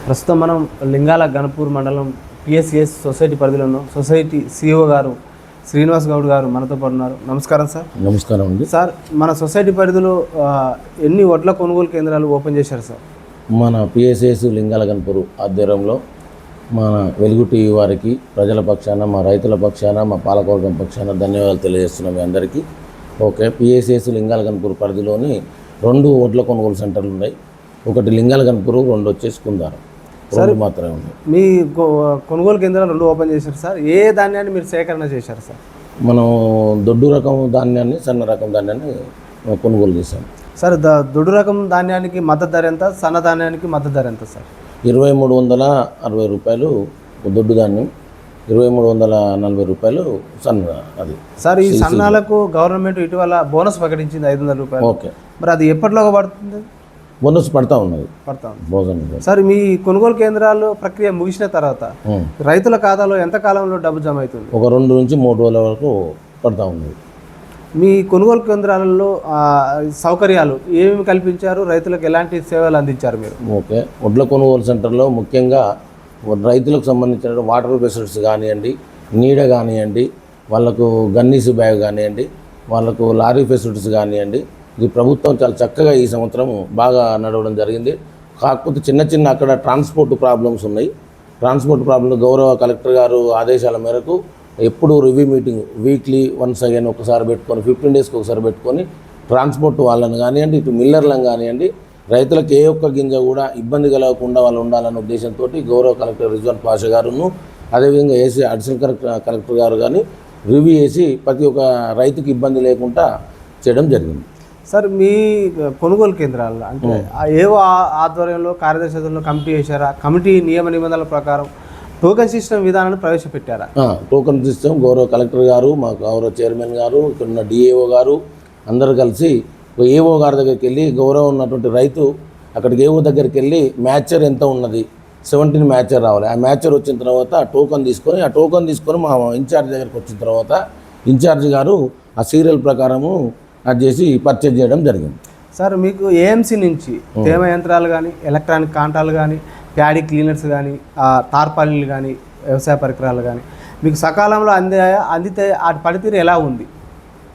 ప్రస్తుతం మనం లింగాల గణపూర్ మండలం పిఎస్సిఎస్ సొసైటీ పరిధిలో ఉన్నాం. సొసైటీ సిఇఓ గారు శ్రీనివాస్ గౌడ్ గారు మనతో పాటు ఉన్నారు. నమస్కారం సార్. నమస్కారం అండి సార్. మన సొసైటీ పరిధిలో ఎన్ని వడ్ల కొనుగోలు కేంద్రాలు ఓపెన్ చేశారు సార్? మన పిఎస్సిఎస్ లింగాల గణపూర్ ఆధ్వర్యంలో మన వెలుగు టీవీ వారికి ప్రజల పక్షాన, మా రైతుల పక్షాన, మా పాలకవర్గం పక్షాన ధన్యవాదాలు తెలియజేస్తున్నాం మీ అందరికీ. ఓకే, పిఎస్సిఎస్ లింగాల గణపూర్ పరిధిలోని 2 వడ్ల కొనుగోలు సెంటర్లు ఉన్నాయి. ఒకటి లింగాల గణపూర్, 2 వచ్చేసి కుందారం. 2 మాత్రమే ఉన్నాయి. మీ కొనుగోలు కేంద్రాలు 2 ఓపెన్ చేశారు సార్. ఏ ధాన్యాన్ని మీరు సేకరణ చేశారు సార్? మనం దొడ్డు రకం ధాన్యాన్ని, సన్న రకం ధాన్యాన్ని కొనుగోలు చేశాం సార్. దొడ్డు రకం ధాన్యానికి మద్దతు ధర ఎంత, సన్న ధాన్యానికి మద్దతు ధర ఎంత సార్? 2360 రూపాయలు దొడ్డు ధాన్యం, 2340 రూపాయలు సన్న. అది సార్. ఈ సన్నాలకు గవర్నమెంట్ ఇటీవల బోనస్ ప్రకటించింది 500 రూపాయలు. ఓకే, మరి అది ఎప్పటిలోగా పడుతుంది? బోనస్ పడతా ఉన్నది. భోజనం. సార్, మీ కొనుగోలు కేంద్రాలు ప్రక్రియ ముగిసిన తర్వాత రైతుల ఖాతాలో ఎంత కాలంలో డబ్బు జమ అవుతుంది? ఒక 2 నుంచి 3 రోజుల వరకు పడతా ఉన్నది. మీ కొనుగోలు కేంద్రాలలో సౌకర్యాలు ఏమేమి కల్పించారు? రైతులకు ఎలాంటి సేవలు అందించారు మీరు? ఓకే, వడ్ల కొనుగోలు సెంటర్లో ముఖ్యంగా రైతులకు సంబంధించిన వాటర్ ఫెసిలిటీస్ కానివ్వండి, నీడ కానివ్వండి, వాళ్ళకు గన్నీసు బ్యాగ్ కానివ్వండి, వాళ్ళకు లారీ ఫెసిలిటీస్ కానివ్వండి, ఇది ప్రభుత్వం చాలా చక్కగా ఈ సంవత్సరం బాగా నడవడం జరిగింది. కాకపోతే చిన్న అక్కడ ట్రాన్స్పోర్ట్ ప్రాబ్లమ్స్ ఉన్నాయి. ట్రాన్స్పోర్ట్ ప్రాబ్లమ్ గౌరవ కలెక్టర్ గారు ఆదేశాల మేరకు ఎప్పుడు review meeting weekly once again ఒకసారి పెట్టుకొని 15 డేస్కి ఒకసారి పెట్టుకొని ట్రాన్స్పోర్ట్ వాళ్ళని కానివ్వండి, ఇటు మిల్లర్లను కానివ్వండి, రైతులకు ఏ ఒక్క గింజ కూడా ఇబ్బంది కలగకుండా వాళ్ళు ఉండాలనే ఉద్దేశంతో గౌరవ కలెక్టర్ రిజ్వాన్ పాషా గారును, అదేవిధంగా ఏసీ అడిషనల్ కలెక్టర్ గారు కానీ రివ్యూ చేసి ప్రతి ఒక్క రైతుకి ఇబ్బంది లేకుండా చేయడం జరిగింది. సార్, మీ కొనుగోలు కేంద్రాల్లో అంటే ఏవో ఆధ్వర్యంలో కార్యదర్శి ఆధ్వర్యంలో కమిటీ వేశారా? కమిటీ నియమ నిబంధనల ప్రకారం టోకెన్ సిస్టమ్ విధానాన్ని ప్రవేశపెట్టారా? టోకెన్ సిస్టమ్ గౌరవ కలెక్టర్ గారు, మా గౌరవ చైర్మన్ గారు, ఇక్కడ ఉన్న డిఏఓ గారు అందరూ కలిసి ఏఓ గారి దగ్గరికి వెళ్ళి, గౌరవం ఉన్నటువంటి రైతు అక్కడికి ఏఓ దగ్గరికి వెళ్ళి మ్యాచర్ ఎంత ఉన్నది, 17 మ్యాచర్ రావాలి. ఆ మ్యాచర్ వచ్చిన తర్వాత ఆ టోకెన్ తీసుకొని మా ఇన్ఛార్జ్ దగ్గరికి వచ్చిన తర్వాత ఇన్ఛార్జ్ గారు ఆ సీరియల్ ప్రకారము అది చేసి పర్చేజ్ చేయడం జరిగింది. సార్, మీకు ఏఎంసీ నుంచి తేమ యంత్రాలు కానీ, ఎలక్ట్రానిక్ కాంటాలు కానీ, ప్యాడీ క్లీనర్స్ కానీ, తార్పాలిన్లు కానీ, వ్యవసాయ పరికరాలు కానీ మీకు సకాలంలో అందితే వాటి పనితీరు ఎలా ఉంది?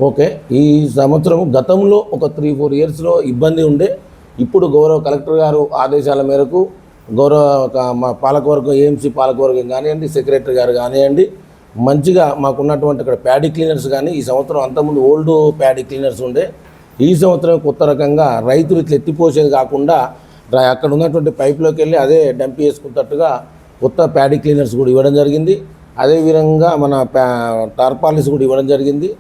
ఓకే, ఈ సంవత్సరం గతంలో ఒక 3-4 ఇయర్స్లో ఇబ్బంది ఉండే. ఇప్పుడు గౌరవ కలెక్టర్ గారు ఆదేశాల మేరకు మా పాలకవర్గం, ఏఎంసీ పాలకవర్గం కానివ్వండి, సెక్రటరీ గారు కానివ్వండి, మంచిగా మాకున్నటువంటి అక్కడ ప్యాడీ క్లీనర్స్ కానీ, ఈ సంవత్సరం అంతకుముందు ఓల్డ్ ప్యాడీ క్లీనర్స్ ఉండే, ఈ సంవత్సరం కొత్త రకంగా రైతులు ఇట్లా ఎత్తిపోసేది కాకుండా అక్కడ ఉన్నటువంటి పైప్లోకి వెళ్ళి అదే డంప్ చేసుకున్నట్టుగా కొత్త ప్యాడీ క్లీనర్స్ కూడా ఇవ్వడం జరిగింది. అదేవిధంగా మన టార్పాలిన్స్ కూడా ఇవ్వడం జరిగింది.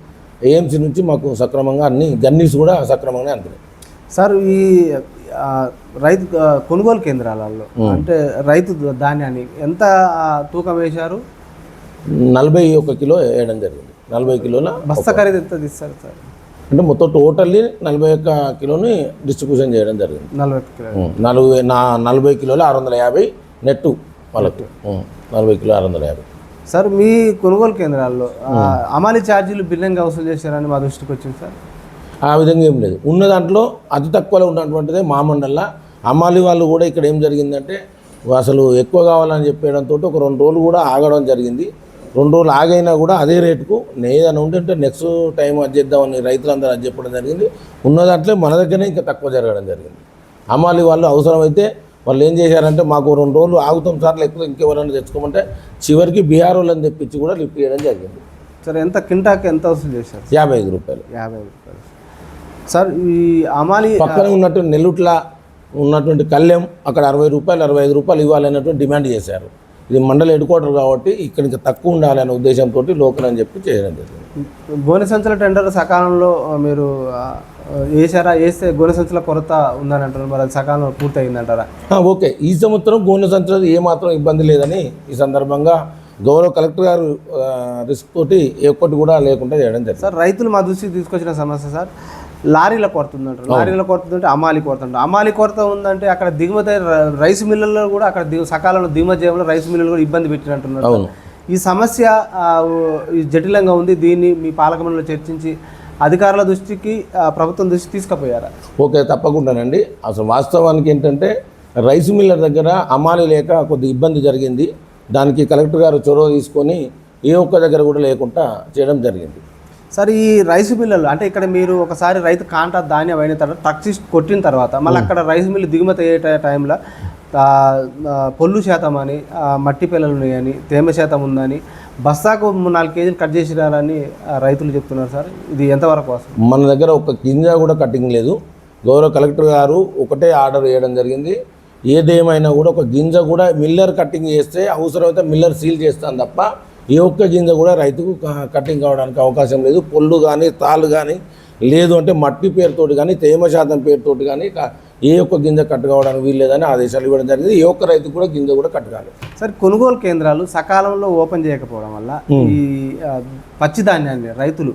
ఏఎంసీ నుంచి మాకు సక్రమంగా అన్ని గన్నీస్ కూడా సక్రమంగానే అందుతాయి. సార్, ఈ రైతు కొనుగోలు కేంద్రాలలో అంటే రైతు ధాన్యాన్ని ఎంత తూకం వేశారు? 41 కిలో వేయడం జరిగింది. 40 కిలోల బస్తా ఖరీదు ఎంత తీస్తారు సార్? అంటే మొత్తం టోటల్లీ 41 కిలోని డిస్ట్రిబ్యూషన్ చేయడం జరిగింది. 40 కిలోలు 650 నెట్టు వాళ్ళకు, 40 కిలో 650. సార్, మీ కొనుగోలు కేంద్రాల్లో అమాలి ఛార్జీలు భిన్నంగా వసూలు చేశారని మా దృష్టికి వచ్చింది సార్. ఆ విధంగా ఏం లేదు. ఉన్న దాంట్లో అతి తక్కువలో ఉన్నటువంటిదే మా మండలంలో. అమాలి వాళ్ళు కూడా ఇక్కడ ఏం జరిగిందంటే అసలు ఎక్కువ కావాలని చెప్పడంతో ఒక 2 రోజులు కూడా ఆగడం జరిగింది. 2 రోజులు ఆగైనా కూడా అదే రేటుకు ఏదైనా ఉంటే నెక్స్ట్ టైం అది చేద్దామని రైతులందరూ అది చెప్పడం జరిగింది. ఉన్న దాంట్లో మన దగ్గరనే ఇంకా తక్కువ జరగడం జరిగింది. అమాలి వాళ్ళు అవసరమైతే వాళ్ళు ఏం చేశారంటే మాకు 2 రోజులు ఆగుతాం సార్, లేకపోతే ఇంకెవరైనా తెచ్చుకోమంటే చివరికి బీహార్ వాళ్ళని తెప్పించి కూడా లిఫ్ట్ చేయడం జరిగింది. సార్, ఎంత కింటాకి ఎంత వసూలు చేశారు? 55 రూపాయలు. 50 రూపాయలు. సార్, ఈ అమాలి పక్కన ఉన్నటువంటి నెల్లుట్ల ఉన్నటువంటి కళ్యాణ్ అక్కడ 60 రూపాయలు 65 రూపాయలు ఇవ్వాలన్నటువంటి డిమాండ్ చేశారు. ఇది మండల హెడ్ క్వార్టర్ కాబట్టి ఇక్కడ ఇంకా తక్కువ ఉండాలనే ఉద్దేశంతో లోకల్ అని చెప్పి చేయడం జరిగింది. గోనె సంచుల టెండర్ సకాలంలో మీరు వేసారా? వేస్తే గోనె సంచుల కొరత ఉందని అంటారు, మరి అది సకాలంలో పూర్తి అయిందంటారా? ఓకే, ఈ సంవత్సరం గోనె సంచులు ఏమాత్రం ఇబ్బంది లేదని ఈ సందర్భంగా గౌరవ కలెక్టర్ గారు రిస్క్ తోటి ఒక్కటి కూడా లేకుండా చేయడం జరిగింది. సార్, రైతులు మా దృష్టికి తీసుకొచ్చిన సమస్య సార్, లారీల కొరత ఉందంటారు. లారీల కొరత ఉంటే అమాలి కొరత అంటారు. అమాలి కొరత ఉందంటే అక్కడ దిగుమతి రైస్ మిల్లుల్లో కూడా అక్కడ సకాలంలో దిగుమతి చేయడంలో రైస్ మిల్లులు కూడా ఇబ్బంది పెట్టినట్టున్నారు. ఈ సమస్య జటిలంగా ఉంది. దీన్ని మీ పాలక మండలిలో చర్చించి అధికారుల దృష్టికి ప్రభుత్వం దృష్టికి తీసుకుపోయారా? ఓకే, తప్పకుండానండి. అసలు వాస్తవానికి ఏంటంటే రైస్ మిల్లర్ దగ్గర అమాలి లేక కొద్ది ఇబ్బంది జరిగింది. దానికి కలెక్టర్ గారు చొరవ తీసుకొని ఏ ఒక్క దగ్గర కూడా లేకుండా చేయడం జరిగింది. సార్ ఈ రైస్ మిల్లులు అంటే ఇక్కడ మీరు ఒకసారి రైతు కాంటా ధాన్యం అయిన తర్వాత ట్రక్స్ కొట్టిన తర్వాత మళ్ళీ అక్కడ రైస్ మిల్లు దిగుమతి అయ్యే టైంలో పొల్లు శాతం అని మట్టి పిల్లలు ఉన్నాయని తేమ శాతం ఉందని బస్తాకు 4 కేజీలు కట్ చేసిరారని రైతులు చెప్తున్నారు. సార్ ఇది ఎంతవరకు వస్తుంది? మన దగ్గర ఒక గింజ కూడా కటింగ్ లేదు. గౌరవ కలెక్టర్ గారు ఒకటే ఆర్డర్ చేయడం జరిగింది. ఏదేమైనా కూడా ఒక గింజ కూడా మిల్లర్ కటింగ్ చేస్తే అవసరమైతే మిల్లర్ సీల్ చేస్తాను తప్ప ఏ ఒక్క గింజ కూడా రైతుకు కటింగ్ కావడానికి అవకాశం లేదు. పొల్లు కానీ తాళ్ళు కానీ లేదు అంటే మట్టి పేరుతోటి కానీ తేమ శాతం పేరుతోటి కానీ ఏ ఒక్క గింజ కట్ కావడానికి వీల్లేదని ఆదేశాలు ఇవ్వడం జరిగింది. ఏ ఒక్క రైతు కూడా గింజ కూడా కట్టగాలి. సరే కొనుగోలు కేంద్రాలు సకాలంలో ఓపెన్ చేయకపోవడం వల్ల ఈ పచ్చి ధాన్యాన్ని రైతులు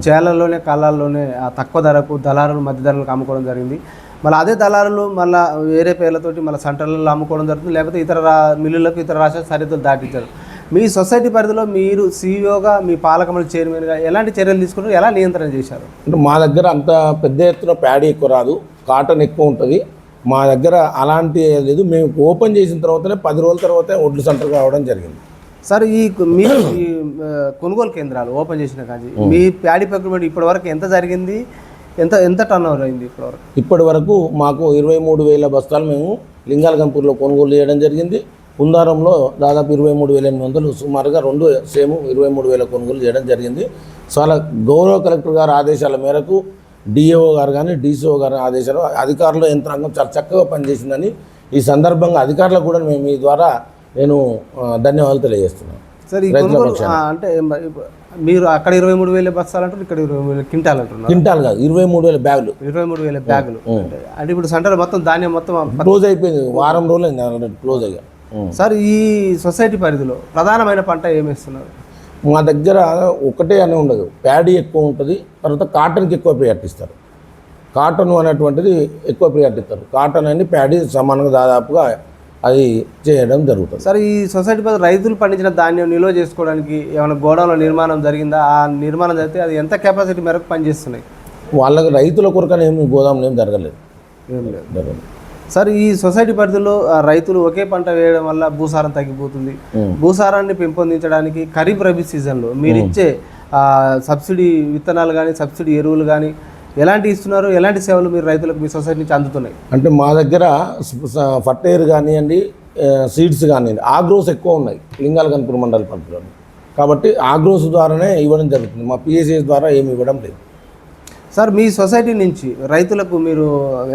చేలల్లోనే కాలాల్లోనే తక్కువ ధరకు దళారులు మధ్య ధరలకు అమ్ముకోవడం జరిగింది. మళ్ళీ అదే దళారులు మళ్ళీ వేరే పేర్లతోటి మళ్ళీ సెంటర్లలో అమ్ముకోవడం జరుగుతుంది. లేకపోతే ఇతర మిల్లులకు ఇతర రాష్ట్రాల సరిహద్దులు దాటించారు. మీ సొసైటీ పరిధిలో మీరు సీఈఓగా మీ పాలక మండలి చైర్మన్గా ఎలాంటి చర్యలు తీసుకున్నారు, ఎలా నియంత్రణ చేశారు? అంటే మా దగ్గర అంత పెద్ద ఎత్తున ప్యాడీ ఎక్కువ రాదు, కాటన్ ఎక్కువ ఉంటుంది. మా దగ్గర అలాంటి లేదు. మేము ఓపెన్ చేసిన తర్వాతనే 10 రోజుల తర్వాత ఒడ్లు సెంటర్ రావడం జరిగింది. సార్ మీరు ఈ కొనుగోలు కేంద్రాలు ఓపెన్ చేసిన కానీ మీ ప్యాడీ ప్రొక్యూర్మెంట్ ఇప్పటి వరకు ఎంత జరిగింది, ఎంత టర్న్ ఓవర్ అయింది ఇప్పటి వరకు మాకు 23,000 బస్తాలు మేము లింగాలగంపూర్లో కొనుగోలు చేయడం జరిగింది. కుందారంలో దాదాపు 23,800 సుమారుగా 23,000 కొనుగోలు చేయడం జరిగింది. చాలా గౌరవ కలెక్టర్ గారి ఆదేశాల మేరకు డిఏఓ గారు కానీ డీసీఓ గారి ఆదేశాలు అధికారుల యంత్రాంగం చాలా చక్కగా పనిచేసిందని ఈ సందర్భంగా అధికారులకు కూడా మేము ఈ ద్వారా నేను ధన్యవాదాలు తెలియజేస్తున్నాను. సార్ ఈ కొనుగోలు అంటే మీరు అక్కడ 23,000 బస్తాలు అంటారు, ఇక్కడ 20,000 క్వింటాల్ అంటున్నారు. క్వింటాల్ కాదు, 23,000 బ్యాగులు. 23,000 బ్యాగులు అంటే ఇప్పుడు సెంటర్ మొత్తం ధాన్యం మొత్తం క్లోజ్ అయిపోయింది. వారం రోజులు అయింది క్లోజ్ అయ్యా. సార్ ఈ సొసైటీ పరిధిలో ప్రధానమైన పంట ఏమేస్తున్నారు? మా దగ్గర ఒకటే అని ఉండదు, ప్యాడీ ఎక్కువ ఉంటుంది. తర్వాత కాటన్కి ఎక్కువ ప్రియారిటీ ఇస్తారు. కాటన్ అనేటువంటిది ఎక్కువ ప్రియారిటీ ఇస్తారు. కాటన్ అని ప్యాడీ సమానంగా దాదాపుగా అది చేయడం జరుగుతుంది. సార్ ఈ సొసైటీ పరిధిలో రైతులు పండించిన ధాన్యం నిల్వ చేసుకోవడానికి ఏమైనా గోడౌన్ల నిర్మాణం జరిగిందా? ఆ నిర్మాణం జరిగితే అది ఎంత కెపాసిటీ మేరకు పనిచేస్తున్నాయి? వాళ్ళకి రైతుల కొరకనే ఏమి గోదాములు ఏం జరగలేదు. సార్ ఈ సొసైటీ పరిధిలో రైతులు ఒకే పంట వేయడం వల్ల భూసారం తగ్గిపోతుంది. భూసారాన్ని పెంపొందించడానికి ఖరీఫ్ రబీ సీజన్లో మీరు ఇచ్చే సబ్సిడీ విత్తనాలు కానీ సబ్సిడీ ఎరువులు కానీ ఎలాంటి ఇస్తున్నారు, ఎలాంటి సేవలు మీరు రైతులకు మీ సొసైటీ నుంచి అందుతున్నాయి? అంటే మా దగ్గర ఫర్టైర్ కానివ్వండి, సీడ్స్ కానివ్వండి, ఆగ్రోస్ ఎక్కువ ఉన్నాయి లింగాలగంపూర్ మండల పరిధిలో. కాబట్టి ఆగ్రోస్ ద్వారానే ఇవ్వడం జరుగుతుంది. మా పిఎస్ఎస్ ద్వారా ఏమి ఇవ్వడం లేదు. సార్ మీ సొసైటీ నుంచి రైతులకు మీరు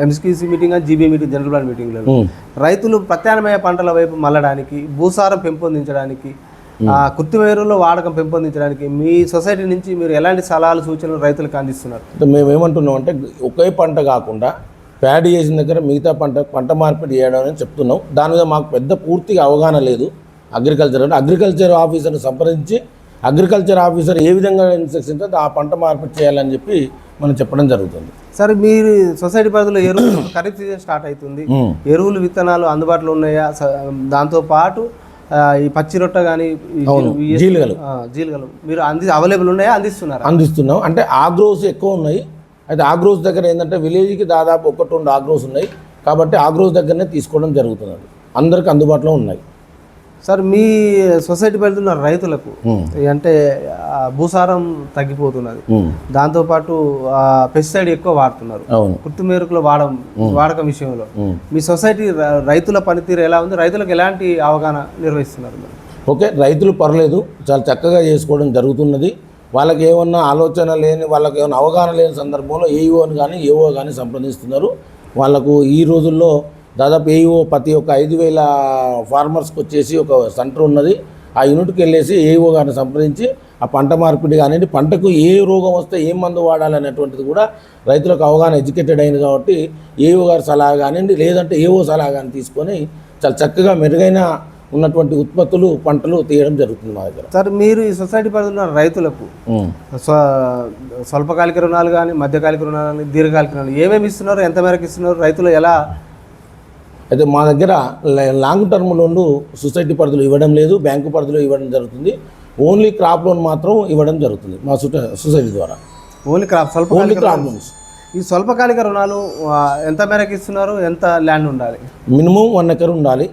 MCC meeting GB meeting general body మీటింగ్లలో రైతులు ప్రత్యామ్నాయ పంటల వైపు మళ్ళడానికి భూసారం పెంపొందించడానికి కృత్రిమ ఎరువుల వాడకం పెంపొందించడానికి మీ సొసైటీ నుంచి మీరు ఎలాంటి సలహాలు సూచనలు రైతులకు అందిస్తున్నారు? మేము ఏమంటున్నాం అంటే ఒకే పంట కాకుండా ప్యాడీ చేసిన దగ్గర మిగతా పంట మార్పిడి చేయడం అని చెప్తున్నాం. దాని మీద మాకు పెద్ద పూర్తిగా అవగాహన లేదు. అగ్రికల్చర్ ఆఫీసర్ని సంప్రదించి అగ్రికల్చర్ ఆఫీసర్ ఏ విధంగా ఇన్స్ట్రక్షన్ ఆ పంట మార్పిడి చేయాలని చెప్పి మనం చెప్పడం జరుగుతుంది. సరే మీరు సొసైటీ పరిధిలో ఎరువులు ఖరీఫ్ సీజన్ స్టార్ట్ అవుతుంది, ఎరువులు విత్తనాలు అందుబాటులో ఉన్నాయా? దాంతోపాటు ఈ పచ్చి రొట్ట కానీ జీలుగలు మీరు అవైలబుల్ ఉన్నాయా, అందిస్తున్నాం. అంటే ఆగ్రోస్ ఎక్కువ ఉన్నాయి. అయితే ఆగ్రోస్ దగ్గర ఏంటంటే విలేజ్కి దాదాపు 1-2 ఆగ్రోస్ ఉన్నాయి. కాబట్టి ఆగ్రోస్ దగ్గరనే తీసుకోవడం జరుగుతుంది. అందరికి అందుబాటులో ఉన్నాయి. సార్ మీ సొసైటీ పరిధిలో రైతులకు అంటే భూసారం తగ్గిపోతున్నది, దాంతోపాటు పెస్టిసైడ్ ఎక్కువ వాడుతున్నారు, కృత్రిమ ఎరువుల వాడకం విషయంలో మీ సొసైటీ రైతుల పనితీరు ఎలా ఉంది? రైతులకు ఎలాంటి అవగాహన నిర్వహిస్తున్నారు? ఓకే, రైతులు పర్లేదు, చాలా చక్కగా చేసుకోవడం జరుగుతున్నది. వాళ్ళకి ఏమన్నా ఆలోచన లేని, వాళ్ళకి ఏమైనా అవగాహన లేని సందర్భంలో ఏఈఓని కానీ ఏఓ కానీ సంప్రదిస్తున్నారు. వాళ్ళకు ఈ రోజుల్లో దాదాపు ఏఈఓ ప్రతి ఒక్క 5,000 ఫార్మర్స్కి వచ్చేసి ఒక సెంటర్ ఉన్నది. ఆ యూనిట్కి వెళ్ళేసి ఏఈఓ గారిని సంప్రదించి ఆ పంట మార్పిడి కానివ్వండి, పంటకు ఏ రోగం వస్తే ఏం మందు వాడాలనేటువంటిది కూడా రైతులకు అవగాహన ఎడ్యుకేటెడ్ అయింది. కాబట్టి ఏఈఓ గారి సలహా కానివ్వండి, లేదంటే ఏఓ సలహా కానీ తీసుకొని చాలా చక్కగా మెరుగైన ఉన్నటువంటి ఉత్పత్తులు పంటలు తీయడం జరుగుతుంది మా దగ్గర. సార్ మీరు ఈ సొసైటీ పరిధిలో రైతులకు స్వల్పకాలిక రుణాలు కానీ మధ్యకాలిక రుణాలు కానీ దీర్ఘకాలిక రుణాలు ఏమేమి ఇస్తున్నారు, ఎంత మేరకు ఇస్తున్నారు, రైతులు ఎలా? అయితే మా దగ్గర లాంగ్ టర్మ్ లోన్లు సొసైటీ పరిధిలో ఇవ్వడం లేదు, బ్యాంకు పరిధిలో ఇవ్వడం జరుగుతుంది. ఓన్లీ క్రాప్ లోన్ మాత్రం ఇవ్వడం జరుగుతుంది మా సొసైటీ ద్వారా. Only crop loans. ఈ స్వల్పకాలిక రుణాలు ఎంత మేరకు ఇస్తున్నారు, ఎంత ల్యాండ్ ఉండాలి? మినిమం 1 ఎకర్ ఉండాలి.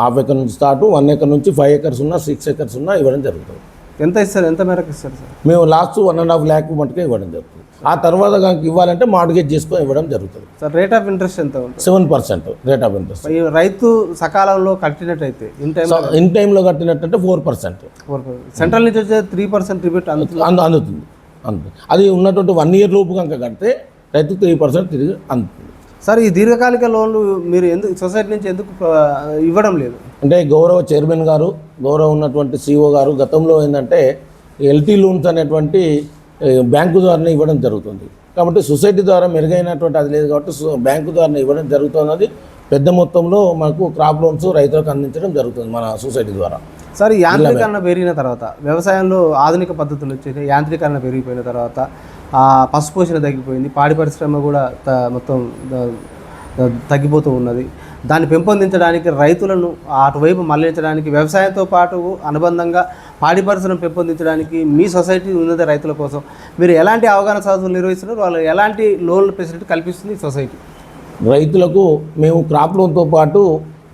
హాఫ్ ఎకర్ నుంచి స్టార్ట్, 1 ఎకర్ నుంచి 5 ఎకర్స్ ఉన్నా 6 ఎకర్స్ ఉన్నా ఇవ్వడం జరుగుతుంది. ఎంత ఇస్తారు, ఎంత మేరకు ఇస్తారు సార్? మేము లాస్ట్ 1.5 lakh మటుకే ఇవ్వడం జరుగుతుంది. ఆ తర్వాత కనుక ఇవ్వాలంటే మార్గేజ్ చేసుకొని ఇవ్వడం జరుగుతుంది. సార్ రేట్ ఆఫ్ ఇంట్రెస్ట్ ఎంత ఉంటుంది? 7% రేట్ ఆఫ్ ఇంట్రెస్ట్. ఈ రైతు సకాలంలో కట్టినట్టయితే ఇన్ టైంలో కట్టినట్టంటే 4%. సెంట్రల్ నుంచి వచ్చే 3% రిబేట్ అందుతుంది. అది ఉన్నటువంటి 1 year లోపు కనుక కడితే రైతు 3% తిరిగి అందుతుంది. సార్ ఈ దీర్ఘకాలిక లోన్లు మీరు ఎందుకు సొసైటీ నుంచి ఎందుకు ఇవ్వడం లేదు? అంటే గౌరవ చైర్మన్ గారు, గౌరవ ఉన్నటువంటి సిఓ గారు గతంలో ఏంటంటే ఎల్టీ లోన్స్ అనేటువంటి బ్యాంకు ద్వారానే ఇవ్వడం జరుగుతుంది. కాబట్టి సొసైటీ ద్వారా మెరుగైనటువంటి అది లేదు కాబట్టి బ్యాంకు ద్వారా ఇవ్వడం జరుగుతున్నది. పెద్ద మొత్తంలో మనకు క్రాప్ లోన్స్ రైతులకు అందించడం జరుగుతుంది మన సొసైటీ ద్వారా. సార్ యాంత్రీకరణ పెరిగిన తర్వాత, వ్యవసాయంలో ఆధునిక పద్ధతులు వచ్చేసి యాంత్రీకరణ పెరిగిపోయిన తర్వాత పశు పోషణ తగ్గిపోయింది, పాడి పరిశ్రమ కూడా మొత్తం తగ్గిపోతూ ఉన్నది. దాన్ని పెంపొందించడానికి, రైతులను అటువైపు మళ్లించడానికి, వ్యవసాయంతో పాటు అనుబంధంగా పాడి పరిశ్రమ పెంపొందించడానికి మీ సొసైటీ ఉన్నది. రైతుల కోసం మీరు ఎలాంటి అవగాహన సదస్సులు నిర్వహిస్తున్నారు, వాళ్ళు ఎలాంటి లోన్ల ఫెసిలిటీ కల్పిస్తుంది ఈ సొసైటీ? రైతులకు మేము క్రాప్ లోన్తో పాటు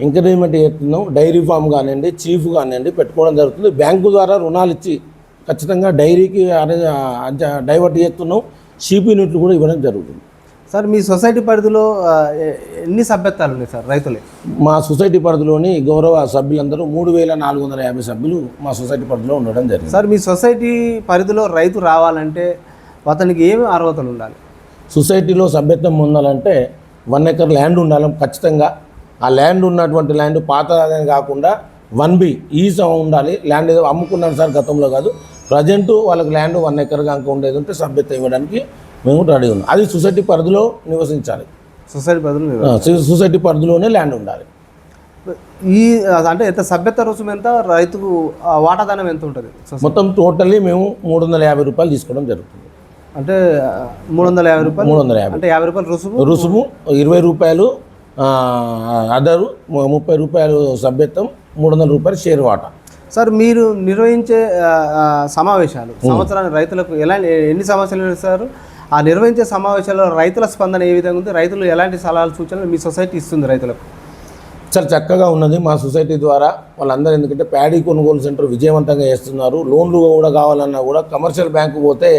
ఎంకరేజ్మెంట్ చేస్తున్నాం. డైరీ ఫామ్ కానివ్వండి, చీఫ్ కానివ్వండి పెట్టుకోవడం జరుగుతుంది. బ్యాంకు ద్వారా రుణాలు ఇచ్చి ఖచ్చితంగా డైరీకి డైవర్ట్ చేస్తున్నాం. షీప్ యూనిట్లు కూడా ఇవ్వడం జరుగుతుంది. సార్ మీ సొసైటీ పరిధిలో ఎన్ని సభ్యత్వాలు ఉన్నాయి సార్ రైతులే? మా సొసైటీ పరిధిలోని గౌరవ సభ్యులందరూ 3450 సభ్యులు మా సొసైటీ పరిధిలో ఉండడం జరిగింది. సార్ మీ సొసైటీ పరిధిలో రైతు రావాలంటే అతనికి ఏమి అర్హతలు ఉండాలి? సొసైటీలో సభ్యత్వం పొందాలంటే 1 ఎకర్ ల్యాండ్ ఉండాలి ఖచ్చితంగా. ఆ ల్యాండ్ ఉన్నటువంటి ల్యాండ్ పాతదని కాకుండా 1B ఈజ్ ఉండాలి. ల్యాండ్ ఏదో అమ్ముకున్నాను సార్ గతంలో కాదు, ప్రజెంట్ వాళ్ళకి ల్యాండ్ 1 ఎకర్ కనుక ఉండేది ఉంటే సభ్యత్వం ఇవ్వడానికి మేము రెడీ ఉన్నాం. అది సొసైటీ పరిధిలో నివసించాలి. సొసైటీ పరిధిలోనే ల్యాండ్ ఉండాలి. ఈ అంటే ఎంత సభ్యత్వ రుసుము ఎంత, రైతుకు వాటాదానం ఎంత ఉంటుంది? మొత్తం టోటల్లీ మేము 350 రూపాయలు తీసుకోవడం జరుగుతుంది. అంటే 350 రూపాయలు, 350 అంటే 50 రూపాయలు రుసుము, 20 రూపాయలు అదరు, 30 రూపాయలు సభ్యత్వం, 300 రూపాయలు షేర్ వాటా. సార్ మీరు నిర్వహించే సమావేశాలు సంవత్సరానికి రైతులకు ఎన్ని సమస్యలు నిర్వహిస్తారు? ఆ నిర్వహించే సమావేశాల్లో రైతుల స్పందన ఏ విధంగా ఉంది? రైతులు ఎలాంటి సలహాలు సూచనలు మీ సొసైటీ ఇస్తుంది రైతులకు? చాలా చక్కగా ఉన్నది మా సొసైటీ ద్వారా. వాళ్ళందరూ ఎందుకంటే ప్యాడీ కొనుగోలు సెంటర్ విజయవంతంగా చేస్తున్నారు. లోన్లు కూడా కావాలన్నా కూడా కమర్షియల్ బ్యాంకు పోతే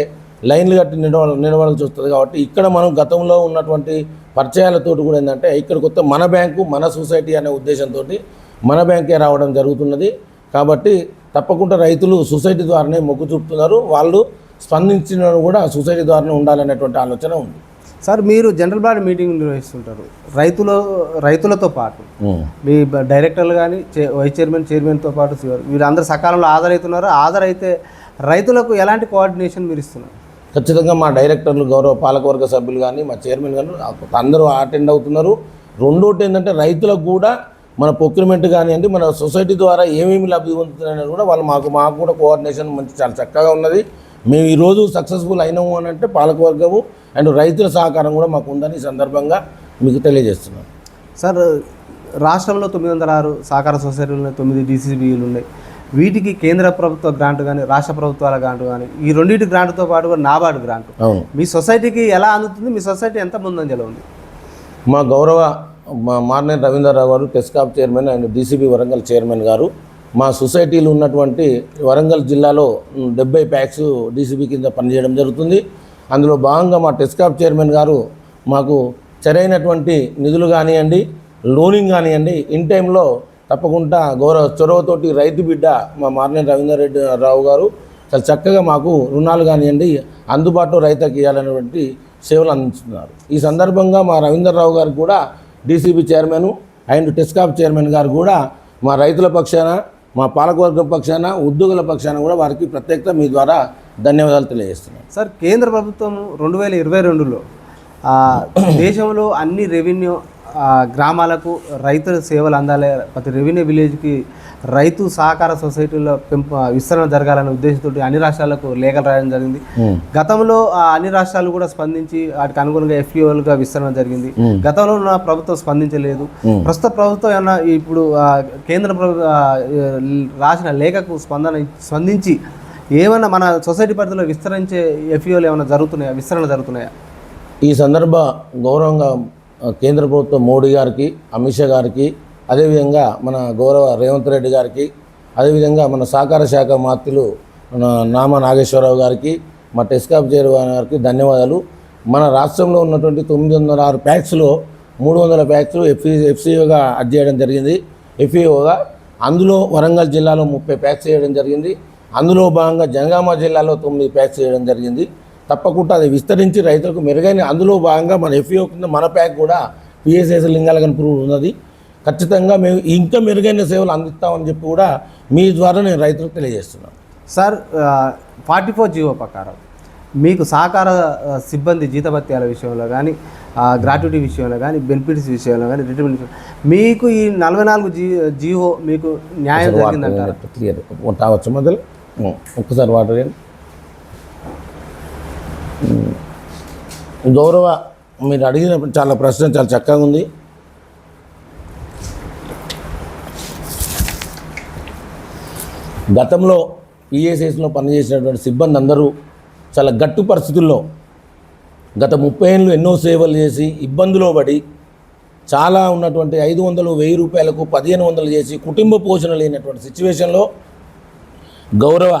లైన్లు కట్టి నిలవాల్సి వస్తుంది. కాబట్టి ఇక్కడ మనం గతంలో ఉన్నటువంటి పరిచయాలతోటి కూడా ఏంటంటే ఇక్కడికి వస్తే మన బ్యాంకు మన సొసైటీ అనే ఉద్దేశంతో మన బ్యాంకే రావడం జరుగుతున్నది. కాబట్టి తప్పకుండా రైతులు సొసైటీ ద్వారానే మొగ్గు చూపుతున్నారు. వాళ్ళు స్పందించిన కూడా సొసైటీ ద్వారానే ఉండాలనేటువంటి ఆలోచన ఉంది. సార్ మీరు జనరల్ బాడీ మీటింగ్ నిర్వహిస్తుంటారు రైతులతో పాటు, మీ డైరెక్టర్లు కానీ వైస్ చైర్మన్తో పాటు వీరందరూ సకాలంలో హాజరవుతున్నారు. హాజరైతే రైతులకు ఎలాంటి కోఆర్డినేషన్ మీరు ఇస్తున్నారు? ఖచ్చితంగా మా డైరెక్టర్లు, గౌరవ పాలకవర్గ సభ్యులు కానీ, మా చైర్మన్ కానీ అందరూ అటెండ్ అవుతున్నారు. రెండోటి ఏంటంటే రైతులకు కూడా మన ప్రొక్యూర్మెంట్ కానివ్వండి, మన సొసైటీ ద్వారా ఏమేమి లబ్ధి పొందుతున్నాయని కూడా వాళ్ళు మాకు కూడా కోఆర్డినేషన్ మంచి చాలా చక్కగా ఉన్నది. మేము ఈరోజు సక్సెస్ఫుల్ అయినాము అని అంటే పాలకవర్గము అండ్ రైతుల సహకారం కూడా మాకు ఉందని ఈ సందర్భంగా మీకు తెలియజేస్తున్నాం. సార్ రాష్ట్రంలో 906 సహకార సొసైటీలు ఉన్నాయి, 9 DCBలు ఉన్నాయి. వీటికి కేంద్ర ప్రభుత్వ గ్రాంట్ కానీ, రాష్ట్ర ప్రభుత్వాల గ్రాంట్ కానీ, ఈ రెండింటి గ్రాంట్తో పాటు కూడా నాబార్డు గ్రాంట్ మీ సొసైటీకి ఎలా అందుతుంది? మీ సొసైటీ ఎంత ముందంజలో ఉంది? మా గౌరవ మార్నేని రవీంద్రరావు గారు TESCAB chairman and DCB Warangal chairman గారు మా సొసైటీలో ఉన్నటువంటి వరంగల్ జిల్లాలో 70 ప్యాక్స్ DCB కింద పనిచేయడం జరుగుతుంది. అందులో భాగంగా మా టెస్కాప్ చైర్మన్ గారు మాకు సరైనటువంటి నిధులు కానివ్వండి, లోనింగ్ కానివ్వండి ఇన్ టైంలో తప్పకుండా గౌరవ చొరవతోటి రైతు బిడ్డ మా మార్నేని రవీంద్రరావు గారు చాలా చక్కగా మాకు రుణాలు కానివ్వండి అందుబాటులో రైతులకు ఇవ్వాలనేటువంటి సేవలు అందిస్తున్నారు. ఈ సందర్భంగా మా రవీంద్రరావు గారు కూడా DCB chairman and TESCAB chairman గారు కూడా మా రైతుల పక్షాన, మా పాలకవర్గం పక్షాన, ఉద్యోగుల పక్షాన కూడా వారికి ప్రత్యేకత మీ ద్వారా ధన్యవాదాలు తెలియజేస్తున్నాను. సార్ కేంద్ర ప్రభుత్వం 2022లో దేశంలో అన్ని రెవెన్యూ గ్రామాలకు రైతుల సేవలు అందాలి, ప్రతి రెవెన్యూ విలేజ్కి రైతు సహకార సొసైటీలో విస్తరణ జరగాలనే ఉద్దేశంతో అన్ని రాష్ట్రాలకు లేఖలు రాయడం జరిగింది. గతంలో అన్ని రాష్ట్రాలు కూడా స్పందించి వాటికి అనుగుణంగా FPOలుగా విస్తరణ జరిగింది. గతంలో ఉన్న ప్రభుత్వం స్పందించలేదు. ప్రస్తుత ప్రభుత్వం ఏమన్నా ఇప్పుడు కేంద్ర రాసిన లేఖకు స్పందించి ఏమన్నా మన సొసైటీ పరిధిలో విస్తరించే FPOలు ఏమైనా విస్తరణ జరుగుతున్నాయా? ఈ సందర్భ గౌరవంగా కేంద్ర ప్రభుత్వం మోడీ గారికి, అమిత్ షా గారికి, అదేవిధంగా మన గౌరవ రేవంత్ రెడ్డి గారికి, అదేవిధంగా మన సహకార శాఖ మంత్రులు మన నామా నాగేశ్వరరావు గారికి, మా టెస్కాప్ చైర్మన్ గారికి ధన్యవాదాలు. మన రాష్ట్రంలో ఉన్నటువంటి 906 ప్యాక్స్లో 300 ప్యాక్స్లు ఎఫ్సిఓగా అడ్ చేయడం జరిగింది, ఎఫ్ఈఓగా. అందులో వరంగల్ జిల్లాలో 30 ప్యాక్స్ చేయడం జరిగింది. అందులో భాగంగా జనగామ జిల్లాలో 9 ప్యాక్స్ చేయడం జరిగింది. తప్పకుండా అది విస్తరించి రైతులకు మెరుగైన, అందులో భాగంగా మన ఎఫ్ఈఓ కింద మన ప్యాక్ కూడా పిఎస్ఎస్ లింగాలగన్పూర్ ఉన్నది. ఖచ్చితంగా మేము ఇంకా మెరుగైన సేవలు అందిస్తామని చెప్పి కూడా మీ ద్వారా నేను రైతులకు తెలియజేస్తున్నాను. సార్ 44 జీవో ప్రకారం మీకు సహకార సిబ్బంది జీతభత్యాల విషయంలో కానీ, గ్రాట్యుటీ విషయంలో కానీ, బెనిఫిట్స్ విషయంలో కానీ, రిటైర్మెంట్ మీకు ఈ 44 జీవో మీకు న్యాయం జరిగిందంటారు? క్లియర్ రావచ్చు మొదలు ఒక్కసారి వాటర్ గౌరవ మీరు అడిగిన చాలా ప్రశ్న చాలా చక్కగా ఉంది. గతంలో పిఎస్ఎస్లో పనిచేసినటువంటి సిబ్బంది అందరూ చాలా గట్టు పరిస్థితుల్లో గత 30 ఏళ్ళు ఎన్నో సేవలు చేసి ఇబ్బందులో పడి చాలా ఉన్నటువంటి 500, 1000 రూపాయలకు 1500 చేసి కుటుంబ పోషణ లేనటువంటి సిచ్యువేషన్లో గౌరవ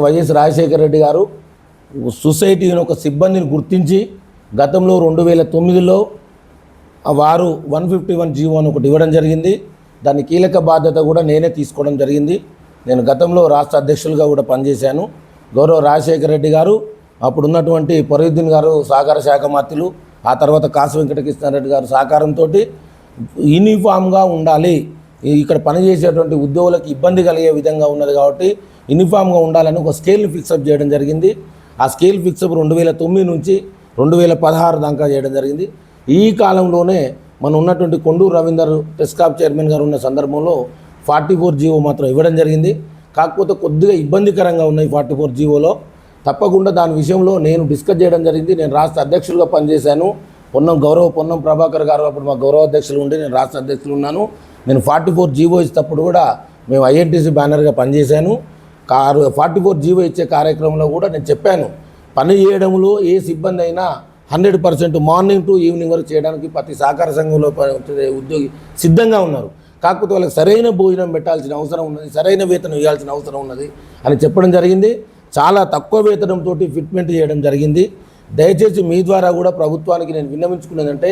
వైఎస్ రాజశేఖర రెడ్డి గారు సొసైటీని ఒక సిబ్బందిని గుర్తించి గతంలో 2009లో వారు 151 జీవో అని ఒకటి ఇవ్వడం జరిగింది. దాని కీలక బాధ్యత కూడా నేనే తీసుకోవడం జరిగింది. నేను గతంలో రాష్ట్ర అధ్యక్షులుగా కూడా పనిచేశాను. గౌరవ రాజశేఖర రెడ్డి గారు, అప్పుడు ఉన్నటువంటి ఫరీద్దీన్ గారు సహకార శాఖ మంత్రులు, ఆ తర్వాత కాసు వెంకటకృష్ణారెడ్డి గారు సహకారంతో యూనిఫామ్గా ఉండాలి, ఇక్కడ పనిచేసేటువంటి ఉద్యోగులకు ఇబ్బంది కలిగే విధంగా ఉన్నది కాబట్టి యూనిఫామ్గా ఉండాలని ఒక స్కేల్ ఫిక్సప్ చేయడం జరిగింది. ఆ స్కేల్ ఫిక్సప్ 2009 నుంచి 2016 దాకా చేయడం జరిగింది. ఈ కాలంలోనే మనం ఉన్నటువంటి కొండూరు రవీందర్ టెస్కాప్ చైర్మన్ గారు ఉన్న సందర్భంలో 44 జీవో మాత్రం ఇవ్వడం జరిగింది. కాకపోతే కొద్దిగా ఇబ్బందికరంగా ఉన్నాయి 44 జీవోలో. తప్పకుండా దాని విషయంలో నేను డిస్కస్ చేయడం జరిగింది. నేను రాష్ట్ర అధ్యక్షులుగా పనిచేశాను. పొన్నం ప్రభాకర్ గారు అప్పుడు మా గౌరవ అధ్యక్షులు ఉండి నేను రాష్ట్ర అధ్యక్షులు ఉన్నాను. నేను 44 జీవో ఇచ్చేటప్పుడు కూడా మేము ఐఎన్టీసీ బ్యానర్గా పనిచేశాను. 44 జీవో ఇచ్చే కార్యక్రమంలో కూడా నేను చెప్పాను, పని చేయడంలో ఏ సిబ్బంది అయినా 100% మార్నింగ్ టు ఈవినింగ్ వరకు చేయడానికి ప్రతి సహకార సంఘంలో ఉద్యోగి సిద్ధంగా ఉన్నారు. కాకపోతే వాళ్ళకి సరైన భోజనం పెట్టాల్సిన అవసరం ఉన్నది, సరైన వేతనం ఇవ్వాల్సిన అవసరం ఉన్నది అని చెప్పడం జరిగింది. చాలా తక్కువ వేతనంతో ఫిట్మెంట్ చేయడం జరిగింది. దయచేసి మీ ద్వారా కూడా ప్రభుత్వానికి నేను విన్నవించుకునేదంటే,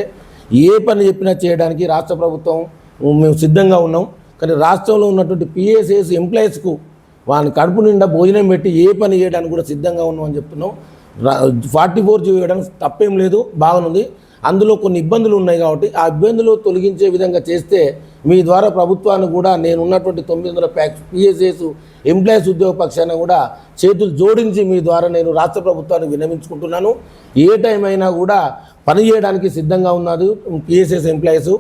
ఏ పని చెప్పినా చేయడానికి రాష్ట్ర ప్రభుత్వం మేము సిద్ధంగా ఉన్నాం. కానీ రాష్ట్రంలో ఉన్నటువంటి పిఎస్ఎస్ ఎంప్లాయీస్కు వాళ్ళని కడుపు నిండా భోజనం పెట్టి ఏ పని చేయడానికి కూడా సిద్ధంగా ఉన్నాం అని చెప్తున్నాం. 44 జీవో ఇవ్వడానికి తప్పేం లేదు, బాగుంది. అందులో కొన్ని ఇబ్బందులు ఉన్నాయి కాబట్టి ఆ ఇబ్బందులు తొలగించే విధంగా చేస్తే మీ ద్వారా ప్రభుత్వాన్ని కూడా నేను ఉన్నటువంటి 900 ప్యాక్స్ పిఎస్ఎస్ ఎంప్లాయీస్ ఉద్యోగ పక్షాన కూడా చేతులు జోడించి మీ ద్వారా నేను రాష్ట్ర ప్రభుత్వాన్ని విన్నవించుకుంటున్నాను. ఏ టైం అయినా కూడా పని చేయడానికి సిద్ధంగా ఉన్నారు పిఎస్ఎస్ ఎంప్లాయీస్.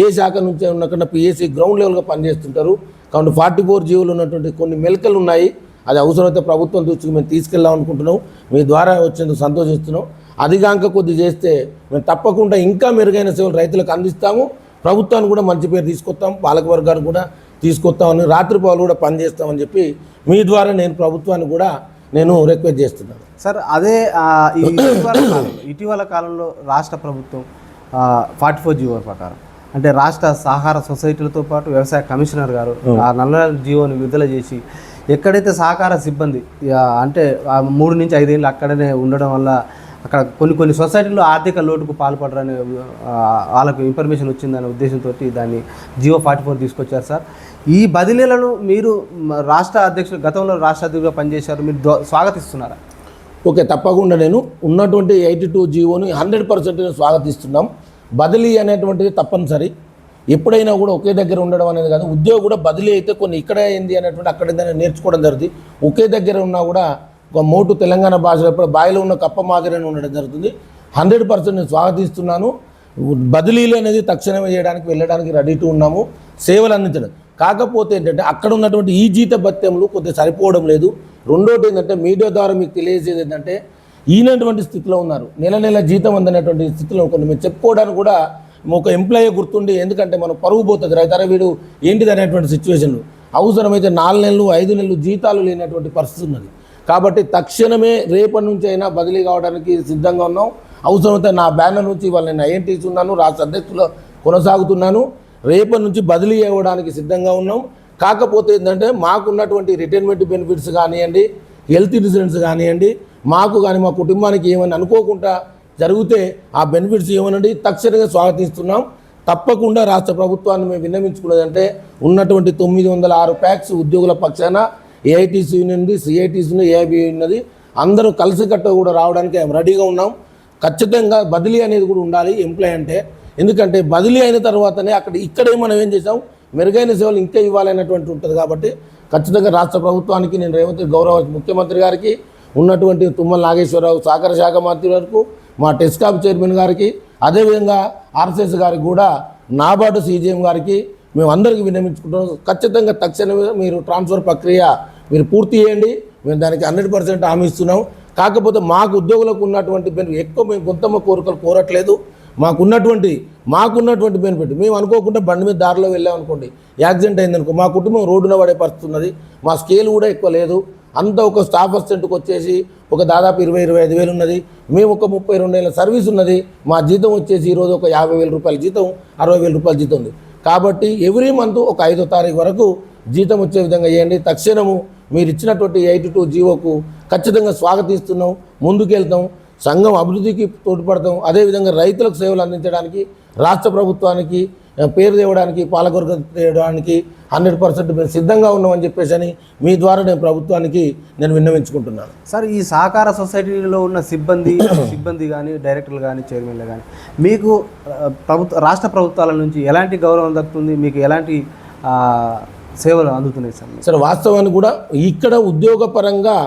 ఏ శాఖ నుంచి ఉన్నకన్నా పిఎస్సి గ్రౌండ్ లెవెల్గా పనిచేస్తుంటారు. కాబట్టి 44 జీవోలు ఉన్నటువంటి కొన్ని మెలకలు ఉన్నాయి. అది అవసరమైతే ప్రభుత్వం దృష్టికి మేము తీసుకెళ్దాం అనుకుంటున్నాం. మీ ద్వారా వచ్చేందుకు సంతోషిస్తున్నాం. అదిగాక కొద్ది చేస్తే మేము తప్పకుండా ఇంకా మెరుగైన సేవలు రైతులకు అందిస్తాము. ప్రభుత్వాన్ని కూడా మంచి పేరు తీసుకొస్తాం, పాలకవర్గాన్ని కూడా తీసుకొస్తామని, రాత్రిపాలు కూడా పనిచేస్తామని చెప్పి మీ ద్వారా నేను ప్రభుత్వాన్ని కూడా నేను రిక్వెస్ట్ చేస్తున్నాను. సార్ అదే ఇటీవల కాలంలో రాష్ట్ర ప్రభుత్వం 44 జీవో ప్రకారం అంటే రాష్ట్ర సహకార సొసైటీలతో పాటు వ్యవసాయ కమిషనర్ గారు ఆ 44 జీవోని విడుదల చేసి ఎక్కడైతే సహకార సిబ్బంది అంటే 3 నుంచి 5 ఏళ్ళు అక్కడనే ఉండడం వల్ల అక్కడ కొన్ని సొసైటీలు ఆర్థిక లోటుకు పాల్పడరనే వాళ్ళకు ఇన్ఫర్మేషన్ వచ్చిందనే ఉద్దేశంతో దాన్ని జియో 44 తీసుకొచ్చారు. సార్ ఈ బదిలీలను మీరు రాష్ట్ర అధ్యక్షులు గతంలో రాష్ట్ర అధ్యక్షులుగా పనిచేశారు, మీరు స్వాగతిస్తున్నారా? ఓకే, తప్పకుండా నేను ఉన్నటువంటి 82 జీవోని 100% స్వాగతిస్తున్నాం. బదిలీ అనేటువంటిది తప్పనిసరి. ఎప్పుడైనా కూడా ఒకే దగ్గర ఉండడం అనేది కాదు. ఉద్యోగం కూడా బదిలీ అయితే కొన్ని ఇక్కడ ఏంది అనేటువంటి అక్కడ నేర్చుకోవడం జరుగుతుంది. ఒకే దగ్గర ఉన్నా కూడా ఒక మోటు తెలంగాణ భాషలో ఎప్పుడు బాయిలో ఉన్న కప్ప మాదిరిని ఉండడం జరుగుతుంది. 100% నేను స్వాగతిస్తున్నాను. బదిలీలు అనేది తక్షణమే చేయడానికి వెళ్ళడానికి రెడీ టు ఉన్నాము, సేవలు అందించడం. కాకపోతే ఏంటంటే అక్కడ ఉన్నటువంటి ఈ జీత భత్యంలు కొద్దిగా సరిపోవడం లేదు. రెండోటి ఏంటంటే మీడియా ద్వారా మీకు తెలియజేసేది ఏంటంటే ఈయనటువంటి స్థితిలో ఉన్నారు, నెల జీతం అందనేటువంటి స్థితిలో కొన్ని మేము చెప్పుకోవడానికి కూడా ఒక ఎంప్లాయీ గుర్తుండి, ఎందుకంటే మనం పరుగు పోతుంది రైతారా వీడు ఏంటిది అనేటువంటి సిచ్యువేషన్లు. అవసరమైతే 4 నెలలు 5 నెలలు జీతాలు లేనటువంటి పరిస్థితి ఉన్నది. కాబట్టి తక్షణమే రేపటి నుంచి అయినా బదిలీ కావడానికి సిద్ధంగా ఉన్నాం. అవసరమైతే నా బ్యానర్ నుంచి ఇవాళ నేను ఐఎన్టీసీ ఉన్నాను, రాష్ట్ర అధ్యక్షులు కొనసాగుతున్నాను. రేపటి నుంచి బదిలీ అవ్వడానికి సిద్ధంగా ఉన్నాం. కాకపోతే ఏంటంటే మాకున్నటువంటి రిటైర్మెంట్ బెనిఫిట్స్ కానివ్వండి, హెల్త్ ఇన్సూరెన్స్ కానివ్వండి, మాకు కానీ మా కుటుంబానికి ఏమని అనుకోకుండా జరిగితే ఆ బెనిఫిట్స్ ఏమనండి తక్షణంగా స్వాగతిస్తున్నాం. తప్పకుండా రాష్ట్ర ప్రభుత్వాన్ని మేము విన్నవించుకున్నదంటే ఉన్నటువంటి 906 ప్యాక్స్ ఉద్యోగుల పక్షాన ఏఐటీసీ ఉంది, సిఐటీసీ ఉంది, ఏఐబీ ఉన్నది, అందరూ కలిసికట్టు కూడా రావడానికి రెడీగా ఉన్నాం. ఖచ్చితంగా బదిలీ అనేది కూడా ఉండాలి ఎంప్లాయ్ అంటే. ఎందుకంటే బదిలీ అయిన తర్వాతనే ఇక్కడే మనం ఏం చేసాం మెరుగైన సేవలు ఇంకా ఇవ్వాలనేటువంటి ఉంటుంది. కాబట్టి ఖచ్చితంగా రాష్ట్ర ప్రభుత్వానికి నేను గౌరవ ముఖ్యమంత్రి గారికి, ఉన్నటువంటి తుమ్మల నాగేశ్వరరావు సహకార శాఖ మంత్రి వరకు, మా టెస్కాప్ చైర్మన్ గారికి, అదేవిధంగా ఆర్ఎస్ఎస్ గారికి కూడా, నాబార్డు సీజీఎం గారికి మేము అందరికీ విన్నవించుకుంటున్నాం. ఖచ్చితంగా తక్షణమే మీరు ట్రాన్స్ఫర్ ప్రక్రియ మీరు పూర్తి చేయండి. మేము దానికి 100% హామీ ఇస్తున్నాం. కాకపోతే మాకు ఉద్యోగులకు ఉన్నటువంటి బెనిఫిట్ ఎక్కువ మేము కొంతమ కోరికలు కోరట్లేదు. మాకున్నటువంటి బెనిఫిట్ మేము అనుకోకుండా బండి మీద దారిలో వెళ్ళామనుకోండి, యాక్సిడెంట్ అయిందనుకో మా కుటుంబం రోడ్డున పడే పరిస్థితి ఉన్నది. మా స్కేల్ కూడా ఎక్కువ లేదు. అంతా ఒక స్టాఫ్ అసిస్టెంట్కి వచ్చేసి ఒక దాదాపు 20-25 వేలు ఉన్నది. మేము ఒక 32 ఏళ్ళ సర్వీస్ ఉన్నది. మా జీతం వచ్చేసి ఈరోజు ఒక 50,000 రూపాయల జీతం, 60,000 రూపాయల జీతం ఉంది. కాబట్టి ఎవ్రీ మంత్ ఒక 5వ తారీఖు వరకు జీతం వచ్చే విధంగా చేయండి. తక్షణము మీరు ఇచ్చినటువంటి 82 జీవోకు ఖచ్చితంగా స్వాగతిస్తున్నాం, ముందుకెళ్తాం, సంఘం అభివృద్ధికి తోడ్పడతాం. అదేవిధంగా రైతులకు సేవలు అందించడానికి, రాష్ట్ర ప్రభుత్వానికి పేరు తేవడానికి, పాలకొరక తేవడానికి 100% మేము సిద్ధంగా ఉన్నామని చెప్పేసి మీ ద్వారా నేను ప్రభుత్వానికి నేను విన్నవించుకుంటున్నాను. సార్, ఈ సహకార సొసైటీలో ఉన్న సిబ్బంది కానీ, డైరెక్టర్లు కానీ, చైర్మన్లు కానీ మీకు రాష్ట్ర ప్రభుత్వాల నుంచి ఎలాంటి గౌరవం దక్కుతుంది? మీకు ఎలాంటి సేవలు అందుతున్నాయి సార్? సార్, వాస్తవానికి కూడా ఇక్కడ ఉద్యోగపరంగా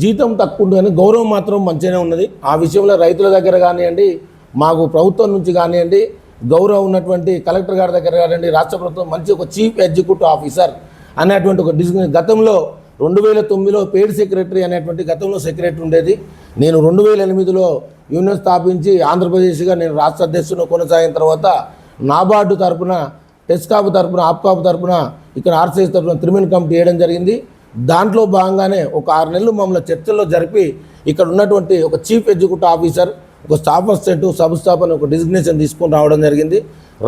జీతం తక్కువ ఉంటుంది, గౌరవం మాత్రం మంచిగానే ఉన్నది. ఆ విషయంలో రైతుల దగ్గర కానివ్వండి, మాకు ప్రభుత్వం నుంచి కానివ్వండి, గౌరవం ఉన్నటువంటి కలెక్టర్ గారి దగ్గర కానివ్వండి, రాష్ట్ర ప్రభుత్వం మంచి ఒక చీఫ్ ఎగ్జిక్యూటివ్ ఆఫీసర్ అనేటువంటి ఒక డిసిగ్నేషన్. గతంలో 2009లో పెయిడ్ సెక్రటరీ అనేటువంటి గతంలో సెక్రటరీ ఉండేది. నేను 2008లో యూనియన్ స్థాపించి ఆంధ్రప్రదేశ్గా నేను రాష్ట్ర అధ్యక్షుడు కొనసాగిన తర్వాత నాబార్డు తరఫున, టెస్కాప్ తరఫున, ఆప్కాప్ తరఫున, ఇక్కడ ఆర్సీఎస్ తరఫున త్రిమెన్ కమిటీ వేయడం జరిగింది. దాంట్లో భాగంగానే ఒక 6 నెలలు మమ్మల్ని చర్చల్లో జరిపి ఇక్కడ ఉన్నటువంటి ఒక చీఫ్ ఎగ్జిక్యూటివ్ ఆఫీసర్, ఒక స్టాఫ్ అసిస్టెంట్, సబ్ స్టాఫ్ అని ఒక డిజిగ్నేషన్ తీసుకొని రావడం జరిగింది.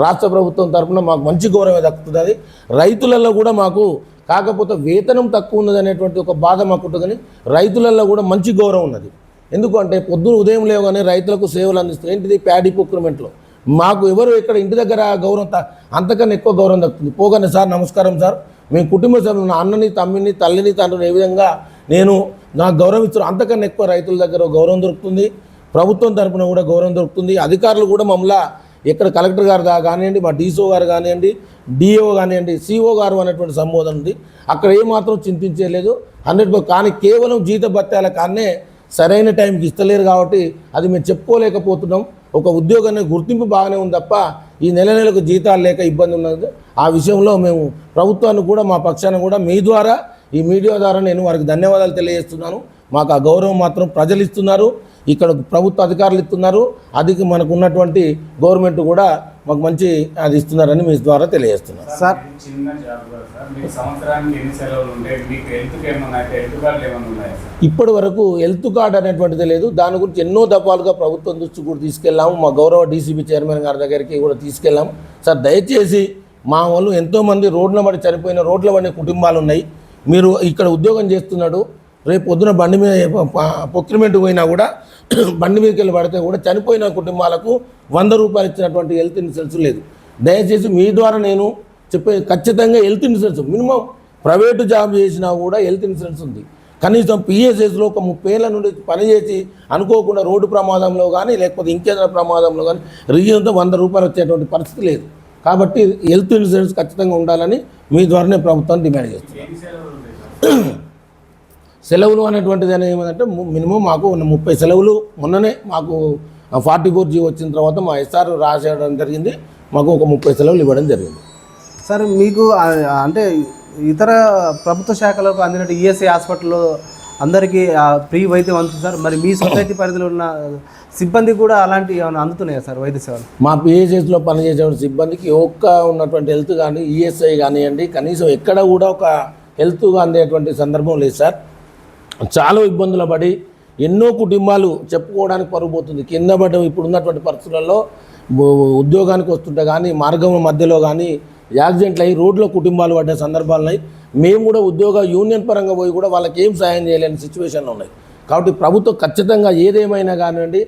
రాష్ట్ర ప్రభుత్వం తరఫున మాకు మంచి గౌరవం దక్కుతుంది. రైతులలో కూడా మాకు కాకపోతే వేతనం తక్కువ ఉన్నది అనేటువంటి ఒక బాధ మాకు ఉంటుంది, కానీ రైతులలో కూడా మంచి గౌరవం ఉన్నది. ఎందుకంటే పొద్దున ఉదయం లేవగానే రైతులకు సేవలు అందిస్తుంది. ఏంటిది? ప్యాడీ ప్రొక్యూర్మెంట్లో మాకు ఎవరు ఇక్కడ ఇంటి దగ్గర గౌరవం అంతకన్నా ఎక్కువ గౌరవం దక్కుతుంది. పోగానే సార్ నమస్కారం సార్, మేము కుటుంబ సభ్యులు, నా అన్నని, తమ్మిని, తల్లిని, తండ్రిని ఏ విధంగా నేను నాకు గౌరవం ఇస్తున్నాను, అంతకన్నా ఎక్కువ రైతుల దగ్గర గౌరవం దొరుకుతుంది. ప్రభుత్వం తరఫున కూడా గౌరవం దొరుకుతుంది. అధికారులు కూడా మమ్మల్ని ఇక్కడ కలెక్టర్ గారు కానివ్వండి, మా డీసీఓ గారు కానివ్వండి, డిఓ కానివ్వండి, సిఓ గారు అనేటువంటి సంబోధన ఉంది. అక్కడ ఏమాత్రం చింతించలేదు 100%. కానీ కేవలం జీతభత్యాల కానే సరైన టైంకి ఇస్తలేరు కాబట్టి అది మేము చెప్పుకోలేకపోతున్నాం. ఒక ఉద్యోగాన్ని గుర్తింపు బాగానే ఉంది తప్ప ఈ నెలకు జీతాలు లేక ఇబ్బంది ఉన్నది. ఆ విషయంలో మేము ప్రభుత్వాన్ని కూడా మా పక్షాన కూడా మీ ద్వారా, ఈ మీడియా ద్వారా నేను వారికి ధన్యవాదాలు తెలియజేస్తున్నాను. మాకు ఆ గౌరవం మాత్రం ప్రజలు ఇస్తున్నారు, ఇక్కడ ప్రభుత్వ అధికారులు ఇస్తున్నారు, అది మనకు ఉన్నటువంటి గవర్నమెంట్ కూడా మాకు మంచి అది ఇస్తున్నారని మీ ద్వారా తెలియజేస్తున్నారు. సార్, ఇప్పటి వరకు హెల్త్ కార్డ్ అనేటువంటిది లేదు. దాని గురించి ఎన్నో దఫాలుగా ప్రభుత్వం దృష్టి కూడా తీసుకెళ్ళాము. మా గౌరవ డీసీబీ చైర్మన్ గారి దగ్గరికి కూడా తీసుకెళ్ళాము. సార్, దయచేసి మా వాళ్ళు ఎంతోమంది రోడ్ల పడి చనిపోయిన, రోడ్ల పడిన కుటుంబాలు ఉన్నాయి. మీరు ఇక్కడ ఉద్యోగం చేస్తున్నాడు, రేపు పొద్దున బండి మీద ప్రొక్యూర్మెంట్ పోయినా కూడా బండి మీదకి వెళ్ళి పడితే కూడా చనిపోయిన కుటుంబాలకు 100 రూపాయలు ఇచ్చినటువంటి హెల్త్ ఇన్సూరెన్స్ లేదు. దయచేసి మీ ద్వారా నేను ఖచ్చితంగా health insurance minimum private job చేసినా కూడా హెల్త్ ఇన్సూరెన్స్ ఉంది. కనీసం పిఎస్ఎస్లో ఒక 30 ఏళ్ళ నుండి పనిచేసి అనుకోకుండా రోడ్డు ప్రమాదంలో కానీ లేకపోతే ఇంకేదైనా ప్రమాదంలో కానీ రీజన్తో 100 రూపాయలు వచ్చేటువంటి పరిస్థితి లేదు. కాబట్టి హెల్త్ ఇన్సూరెన్స్ ఖచ్చితంగా ఉండాలని మీ ద్వారానే ప్రభుత్వాన్ని డిమాండ్ చేస్తున్నాను. సెలవులు అనేటువంటిది అనేది ఏమంటే మినిమం మాకు 30 సెలవులు మొన్ననే మాకు 44G వచ్చిన తర్వాత మా ఎస్ఆర్ రాసేయడం జరిగింది. మాకు ఒక 30 సెలవులు ఇవ్వడం జరిగింది. సార్, మీకు అంటే ఇతర ప్రభుత్వ శాఖలకు అందినట్టు ఈఎస్ఐ హాస్పిటల్లో అందరికీ ఫ్రీ వైద్యం అందుతుంది సార్. మరి మీ సొసైటీ పరిధిలో ఉన్న సిబ్బంది కూడా అలాంటి ఏమైనా అందుతున్నాయా సార్ వైద్య సేవలు? మా పిహెచ్ఎస్లో పనిచేసే సిబ్బందికి ఒక్క ఉన్నటువంటి హెల్త్ కానీ ఈఎస్ఐ కానివ్వండి, కనీసం ఎక్కడ కూడా ఒక హెల్త్ అందేటువంటి సందర్భం లేదు సార్. చాలా ఇబ్బందులు పడి ఎన్నో కుటుంబాలు చెప్పుకోవడానికి పరుగుపోతుంది. కింద పడ్డ ఇప్పుడున్నటువంటి పరిస్థితులలో ఉద్యోగానికి వస్తుంటే కానీ మార్గం మధ్యలో కానీ యాక్సిడెంట్లు అయ్యి రోడ్లో కుటుంబాలు పడ్డ సందర్భాలున్నాయి. మేము కూడా ఉద్యోగ యూనియన్ పరంగా పోయి కూడా వాళ్ళకి ఏం సాయం చేయలేని సిచ్యువేషన్లు ఉన్నాయి. కాబట్టి ప్రభుత్వం ఖచ్చితంగా ఏదేమైనా కానివ్వండి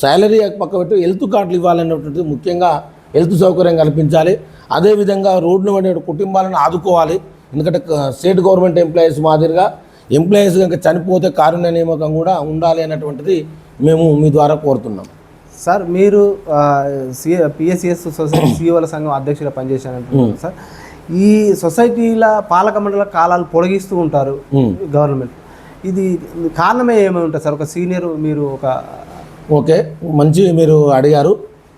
శాలరీ పక్క పెట్టి హెల్త్ కార్డులు ఇవ్వాలనేటువంటిది, ముఖ్యంగా హెల్త్ సౌకర్యం కల్పించాలి. అదేవిధంగా రోడ్డు పడే కుటుంబాలను ఆదుకోవాలి. ఎందుకంటే స్టేట్ గవర్నమెంట్ ఎంప్లాయీస్ మాదిరిగా ఎంప్లాయీస్ కనుక చనిపోతే కారుణ్య నియామకం కూడా ఉండాలి అనేటువంటిది మేము మీ ద్వారా కోరుతున్నాం. సార్ మీరు పిఎస్సిఎస్ సొసైటీ సిఓల సంఘం అధ్యక్షులుగా పనిచేశారంటున్నారు సార్. ఈ సొసైటీల పాలక మండల కాలాలు పొడిగిస్తూ ఉంటారు గవర్నమెంట్. ఇది కారణమే ఏమై ఉంటుంది సార్? ఒక సీనియర్ మీరు ఓకే, మంచి మీరు అడిగారు.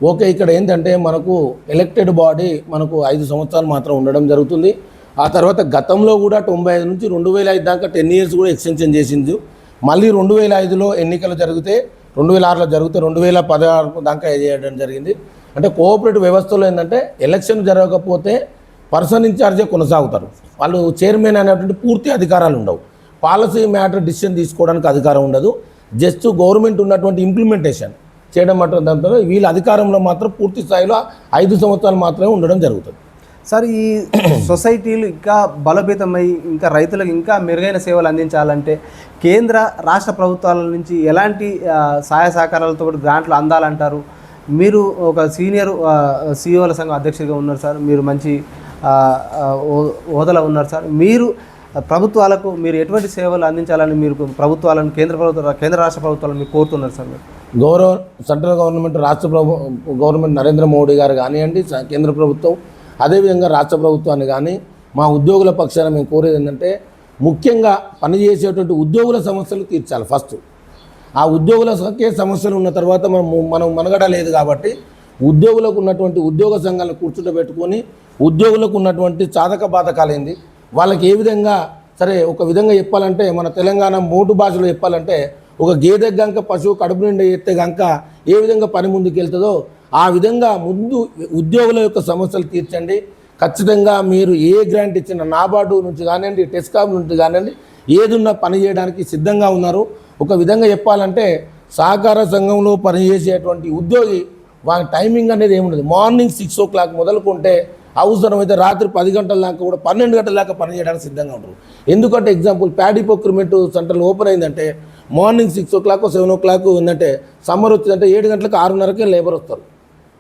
ఓకే, ఇక్కడ ఏంటంటే మనకు ఎలక్టెడ్ బాడీ మనకు 5 సంవత్సరాలు మాత్రం ఉండడం జరుగుతుంది. ఆ తర్వాత గతంలో కూడా 95 నుంచి 2005 దాకా 10 years కూడా ఎక్స్టెన్షన్ చేసింది. మళ్ళీ 2005లో ఎన్నికలు జరిగితే 2006లో జరిగితే 2016 దాకా చేయడం జరిగింది. అంటే కోఆపరేటివ్ వ్యవస్థలో ఏంటంటే ఎలక్షన్ జరగకపోతే పర్సన్ ఇన్ఛార్జే కొనసాగుతారు. వాళ్ళు చైర్మన్ అనేటువంటి పూర్తి అధికారాలు ఉండవు. పాలసీ మ్యాటర్ డిసిషన్ తీసుకోవడానికి అధికారం ఉండదు. జస్ట్ గవర్నమెంట్ ఉన్నటువంటి ఇంప్లిమెంటేషన్ చేయడం మాత్రం దాంతో వీళ్ళ అధికారంలో మాత్రం పూర్తి స్థాయిలో 5 సంవత్సరాలు మాత్రమే ఉండడం జరుగుతుంది. సార్ ఈ సొసైటీలు ఇంకా బలోపేతమై ఇంకా రైతులకు ఇంకా మెరుగైన సేవలు అందించాలంటే కేంద్ర రాష్ట్ర ప్రభుత్వాల నుంచి ఎలాంటి సహాయ సహకారాలతో కూడా గ్రాంట్లు అందాలంటారు? మీరు ఒక సీనియర్ సిఓల సంఘం అధ్యక్షుడిగా ఉన్నారు సార్. మీరు మంచి హోదాలో ఉన్నారు సార్. మీరు ప్రభుత్వాలకు మీరు ఎటువంటి సేవలు అందించాలని మీరు ప్రభుత్వాలను కేంద్ర రాష్ట్ర ప్రభుత్వాలను మీరు కోరుతున్నారు సార్? మీరు central government government Narendra Modi గారు కానివ్వండి, కేంద్ర ప్రభుత్వం అదేవిధంగా రాష్ట్ర ప్రభుత్వాన్ని కానీ మా ఉద్యోగుల పక్షాన మేము కోరేది ఏంటంటే ముఖ్యంగా పనిచేసేటువంటి ఉద్యోగుల సమస్యలు తీర్చాలి. ఫస్ట్ ఆ ఉద్యోగులకే సమస్యలు ఉన్న తర్వాత మనం మనగడ లేదు. కాబట్టి ఉద్యోగులకు ఉన్నటువంటి ఉద్యోగ సంఘాలను కూర్చుంటబెట్టుకొని ఉద్యోగులకు ఉన్నటువంటి చాదక బాధకాలేంది, వాళ్ళకి ఏ విధంగా సరే ఒక విధంగా చెప్పాలంటే మన తెలంగాణ మోటు భాషలో చెప్పాలంటే ఒక గేదె గంక పశువు కడుపు నిండా ఎత్తే గంక ఏ విధంగా పని ముందుకు వెళ్తుందో ఆ విధంగా ముందు ఉద్యోగుల యొక్క సమస్యలు తీర్చండి. ఖచ్చితంగా మీరు ఏ గ్రాంట్ ఇచ్చిన నాబార్డు నుంచి కానివ్వండి, టెస్కామ్ నుంచి కానివ్వండి, ఏదున్నా పని చేయడానికి సిద్ధంగా ఉన్నారు. ఒక విధంగా చెప్పాలంటే సహకార సంఘంలో పనిచేసేటువంటి ఉద్యోగి వాళ్ళ టైమింగ్ అనేది ఏముండదు. మార్నింగ్ 6 o'clock మొదలుకుంటే అవసరమైతే రాత్రి 10 గంటల దాకా కూడా 12 గంటల దాకా పనిచేయడానికి సిద్ధంగా ఉంటారు. ఎందుకంటే ఎగ్జాంపుల్ ప్యాడీ ప్రొక్యూర్మెంట్ సెంటర్లు ఓపెన్ అయిందంటే మార్నింగ్ 6 o'clock 7 o'clock ఉందంటే సమ్మర్ వచ్చిందంటే 7 గంటలకు 6:30కే లేబర్ వస్తారు,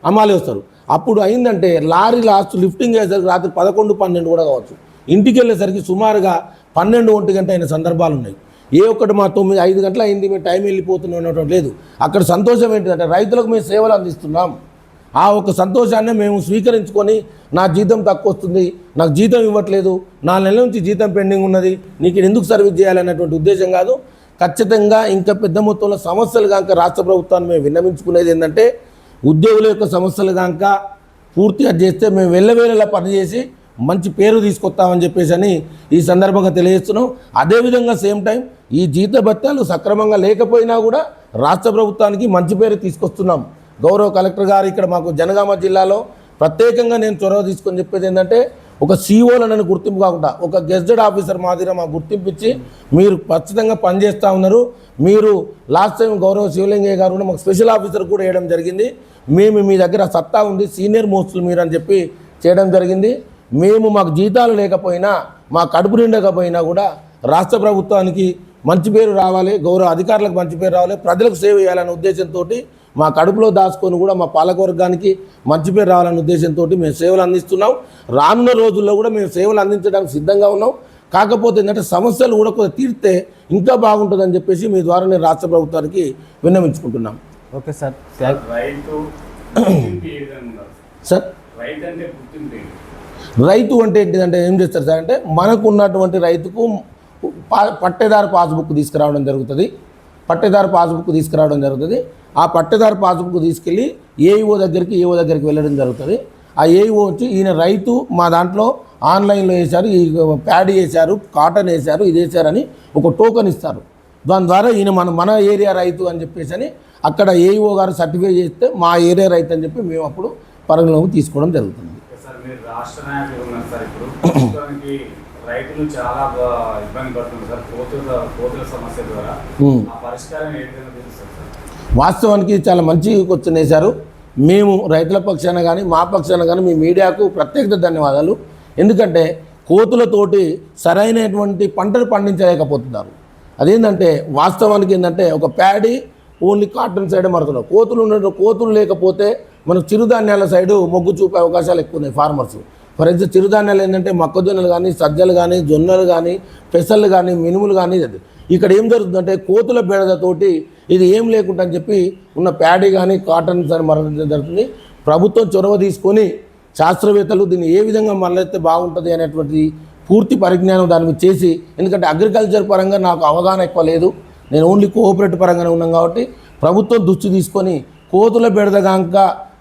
అమ్మాలి వస్తారు. అప్పుడు అయిందంటే లారీ లాస్ట్ లిఫ్టింగ్ అయ్యేసరికి రాత్రి 11, 12 కూడా కావచ్చు. ఇంటికి వెళ్ళేసరికి సుమారుగా 12, 1 గంట అయిన సందర్భాలు ఉన్నాయి. ఏ ఒక్కటి మా 9, 5 గంటలు అయింది మేము టైం వెళ్ళిపోతున్నాం అనేటువంటి లేదు. అక్కడ సంతోషం ఏంటంటే రైతులకు మేము సేవలు అందిస్తున్నాం. ఆ ఒక సంతోషాన్ని మేము స్వీకరించుకొని నా జీతం తక్కువ వస్తుంది, నాకు జీతం ఇవ్వట్లేదు, 4 నెలల నుంచి జీతం పెండింగ్ ఉన్నది, నీకు ఎందుకు సర్వీస్ చేయాలనేటువంటి ఉద్దేశం కాదు. ఖచ్చితంగా ఇంకా పెద్ద మొత్తంలో సమస్యలు కనుక రాష్ట్ర ప్రభుత్వాన్ని మేము విన్నవించుకునేది ఏంటంటే ఉద్యోగుల యొక్క సమస్యలు కనుక పూర్తిగా చేస్తే మేము వెళ్ళవేళలా పనిచేసి మంచి పేరు తీసుకొస్తామని చెప్పేసి అని ఈ సందర్భంగా తెలియజేస్తున్నాం. అదేవిధంగా సేమ్ టైం ఈ జీతభత్యాలు సక్రమంగా లేకపోయినా కూడా రాష్ట్ర ప్రభుత్వానికి మంచి పేరు తీసుకొస్తున్నాం. గౌరవ కలెక్టర్ గారు ఇక్కడ మాకు జనగామ జిల్లాలో ప్రత్యేకంగా నేను చొరవ తీసుకొని చెప్పేది ఏంటంటే ఒక సీఓలను గుర్తింపు కాకుండా ఒక గెజెటెడ్ ఆఫీసర్ మాదిరిగా మాకు గుర్తింపు ఇచ్చి మీరు ఖచ్చితంగా పనిచేస్తూ ఉన్నారు. మీరు లాస్ట్ టైం గౌరవ శివలింగయ్య గారు కూడా మాకు స్పెషల్ ఆఫీసర్ కూడా వేయడం జరిగింది. మేము మీ దగ్గర సత్తా ఉంది, సీనియర్ మోస్టులు మీరు అని చెప్పి చేయడం జరిగింది. మేము మాకు జీతాలు లేకపోయినా మా కడుపు నిండకపోయినా కూడా రాష్ట్ర ప్రభుత్వానికి మంచి పేరు రావాలి, గౌరవ అధికారులకు మంచి పేరు రావాలి, ప్రజలకు సేవ చేయాలనే ఉద్దేశంతో మా కడుపులో దాచుకొని కూడా మా పాలకవర్గానికి మంచి పేరు రావాలనే ఉద్దేశంతో మేము సేవలు అందిస్తున్నాం. రానున్న రోజుల్లో కూడా మేము సేవలు అందించడానికి సిద్ధంగా ఉన్నాం. కాకపోతే ఏంటంటే సమస్యలు కూడా కొంచెం తీర్తే ఇంకా బాగుంటుందని చెప్పేసి మీ ద్వారా నేను రాష్ట్ర ప్రభుత్వానికి విన్నవించుకుంటున్నాం. Okay sir. సార్ రైతు అంటే ఏంటిదంటే ఏం చేస్తారు సార్ అంటే మనకు ఉన్నటువంటి రైతుకు పట్టేదారు పాస్బుక్ తీసుకురావడం జరుగుతుంది. ఆ పట్టేదారు పాస్బుక్ తీసుకెళ్ళి ఏఈఓ దగ్గరికి వెళ్ళడం జరుగుతుంది. ఆ ఏఈఓ వచ్చి ఈయన రైతు మా దాంట్లో ఆన్లైన్లో వేశారు, ఈ ప్యాడీ వేశారు, కాటన్ వేశారు, ఇది వేశారని ఒక టోకెన్ ఇస్తారు. దాని ద్వారా ఈయన మన ఏరియా రైతు అని చెప్పేసి అని అక్కడ ఏఈఓ గారు సర్టిఫై చేస్తే మా ఏరియా రైతు అని చెప్పి మేము అప్పుడు పరిగణలోకి తీసుకోవడం జరుగుతుంది. రైతులు చాలా ఇబ్బంది పడుతున్నారు సార్ కోతుల సమస్య ద్వారా ఆ పరిష్కారం ఏ విధంగా తెలుస్తుంది సార్? వాస్తవానికి చాలా మంచి క్వశ్చన్ వేశారు. మేము రైతుల పక్షాన కానీ మా పక్షాన కానీ మీ మీడియాకు ప్రత్యేక ధన్యవాదాలు. ఎందుకంటే కోతులతోటి సరైనటువంటి పంటలు పండించలేకపోతున్నారు. అదేంటంటే వాస్తవానికి ఏంటంటే ఒక ప్యాడీ ఓన్లీ కాటన్ సైడే మరుతున్నారు. కోతులు లేకపోతే మనకు చిరుధాన్యాల సైడు మొగ్గు చూపే అవకాశాలు ఎక్కువ ఉన్నాయి ఫార్మర్స్. ఫర్ ఎగ్జాంపుల్ చిరుధాన్యాలు ఏంటంటే మొక్కజొన్నలు కానీ, సజ్జలు కానీ, జొన్నలు కానీ, పెసలు కానీ, మినుములు కానీ. ఇక్కడ ఏం జరుగుతుందంటే కోతుల బెడదతోటి ఇది ఏం లేకుండా అని చెప్పి ఉన్న ప్యాడీ కానీ కాటన్ కానీ మరణించడం జరుగుతుంది. ప్రభుత్వం చొరవ తీసుకొని శాస్త్రవేత్తలు దీన్ని ఏ విధంగా మళ్ళీ బాగుంటుంది అనేటువంటి పూర్తి పరిజ్ఞానం దాని మీద చేసి, ఎందుకంటే అగ్రికల్చర్ పరంగా నాకు అవగాహన ఎక్కువ లేదు, నేను ఓన్లీ కోఆపరేటివ్ పరంగానే ఉన్నాం కాబట్టి ప్రభుత్వం దృష్టి తీసుకొని కోతుల బెడదగాక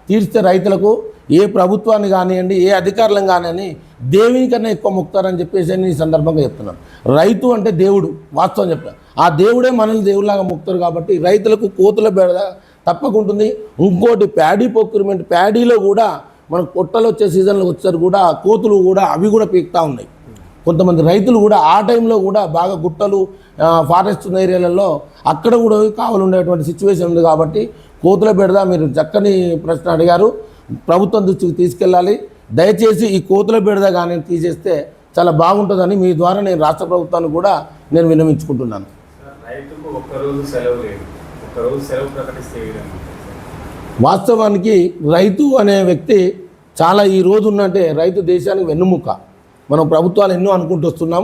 తీర్స్తే రైతులకు ఏ ప్రభుత్వాన్ని కానివ్వండి, ఏ అధికారులను కానివ్వండి దేవుని కన్నా ఎక్కువ మొక్కుతారని చెప్పేసి నేను ఈ సందర్భంగా చెప్తున్నాను. రైతు అంటే దేవుడు, వాస్తవం చెప్తాను. ఆ దేవుడే మనల్ని దేవుడిలాగా మొక్కుతారు కాబట్టి రైతులకు కోతుల బెడద తప్పకుంటుంది. ఇంకోటి ప్యాడీ ప్రొక్యూర్మెంట్, ప్యాడీలో కూడా మనకు పొట్టలు వచ్చే సీజన్లో వచ్చారు కూడా కోతులు కూడా అవి కూడా పీకుతూ ఉన్నాయి. కొంతమంది రైతులు కూడా ఆ టైంలో కూడా బాగా గుట్టలు ఫారెస్ట్ ఉన్న ఏరియాలలో అక్కడ కూడా కావాలి ఉండేటువంటి సిచ్యువేషన్ ఉంది. కాబట్టి కోతుల బెడద మీరు చక్కని ప్రశ్న అడిగారు, ప్రభుత్వం దృష్టికి తీసుకెళ్ళాలి. దయచేసి ఈ కోతుల బెడద కానీ తీసేస్తే చాలా బాగుంటుందని మీ ద్వారా నేను రాష్ట్ర ప్రభుత్వాన్ని కూడా నేను విన్నవించుకుంటున్నాను. రైతుకు ఒక్కరోజు సెలవు లేదు, ఒక్కరోజు సెలవు ప్రకటిస్తే వాస్తవానికి రైతు అనే వ్యక్తి చాలా ఈ రోజు ఉన్నట్టే రైతు దేశానికి వెన్నుముక. మనం ప్రభుత్వాలు ఎన్నో అనుకుంటూ వస్తున్నాం,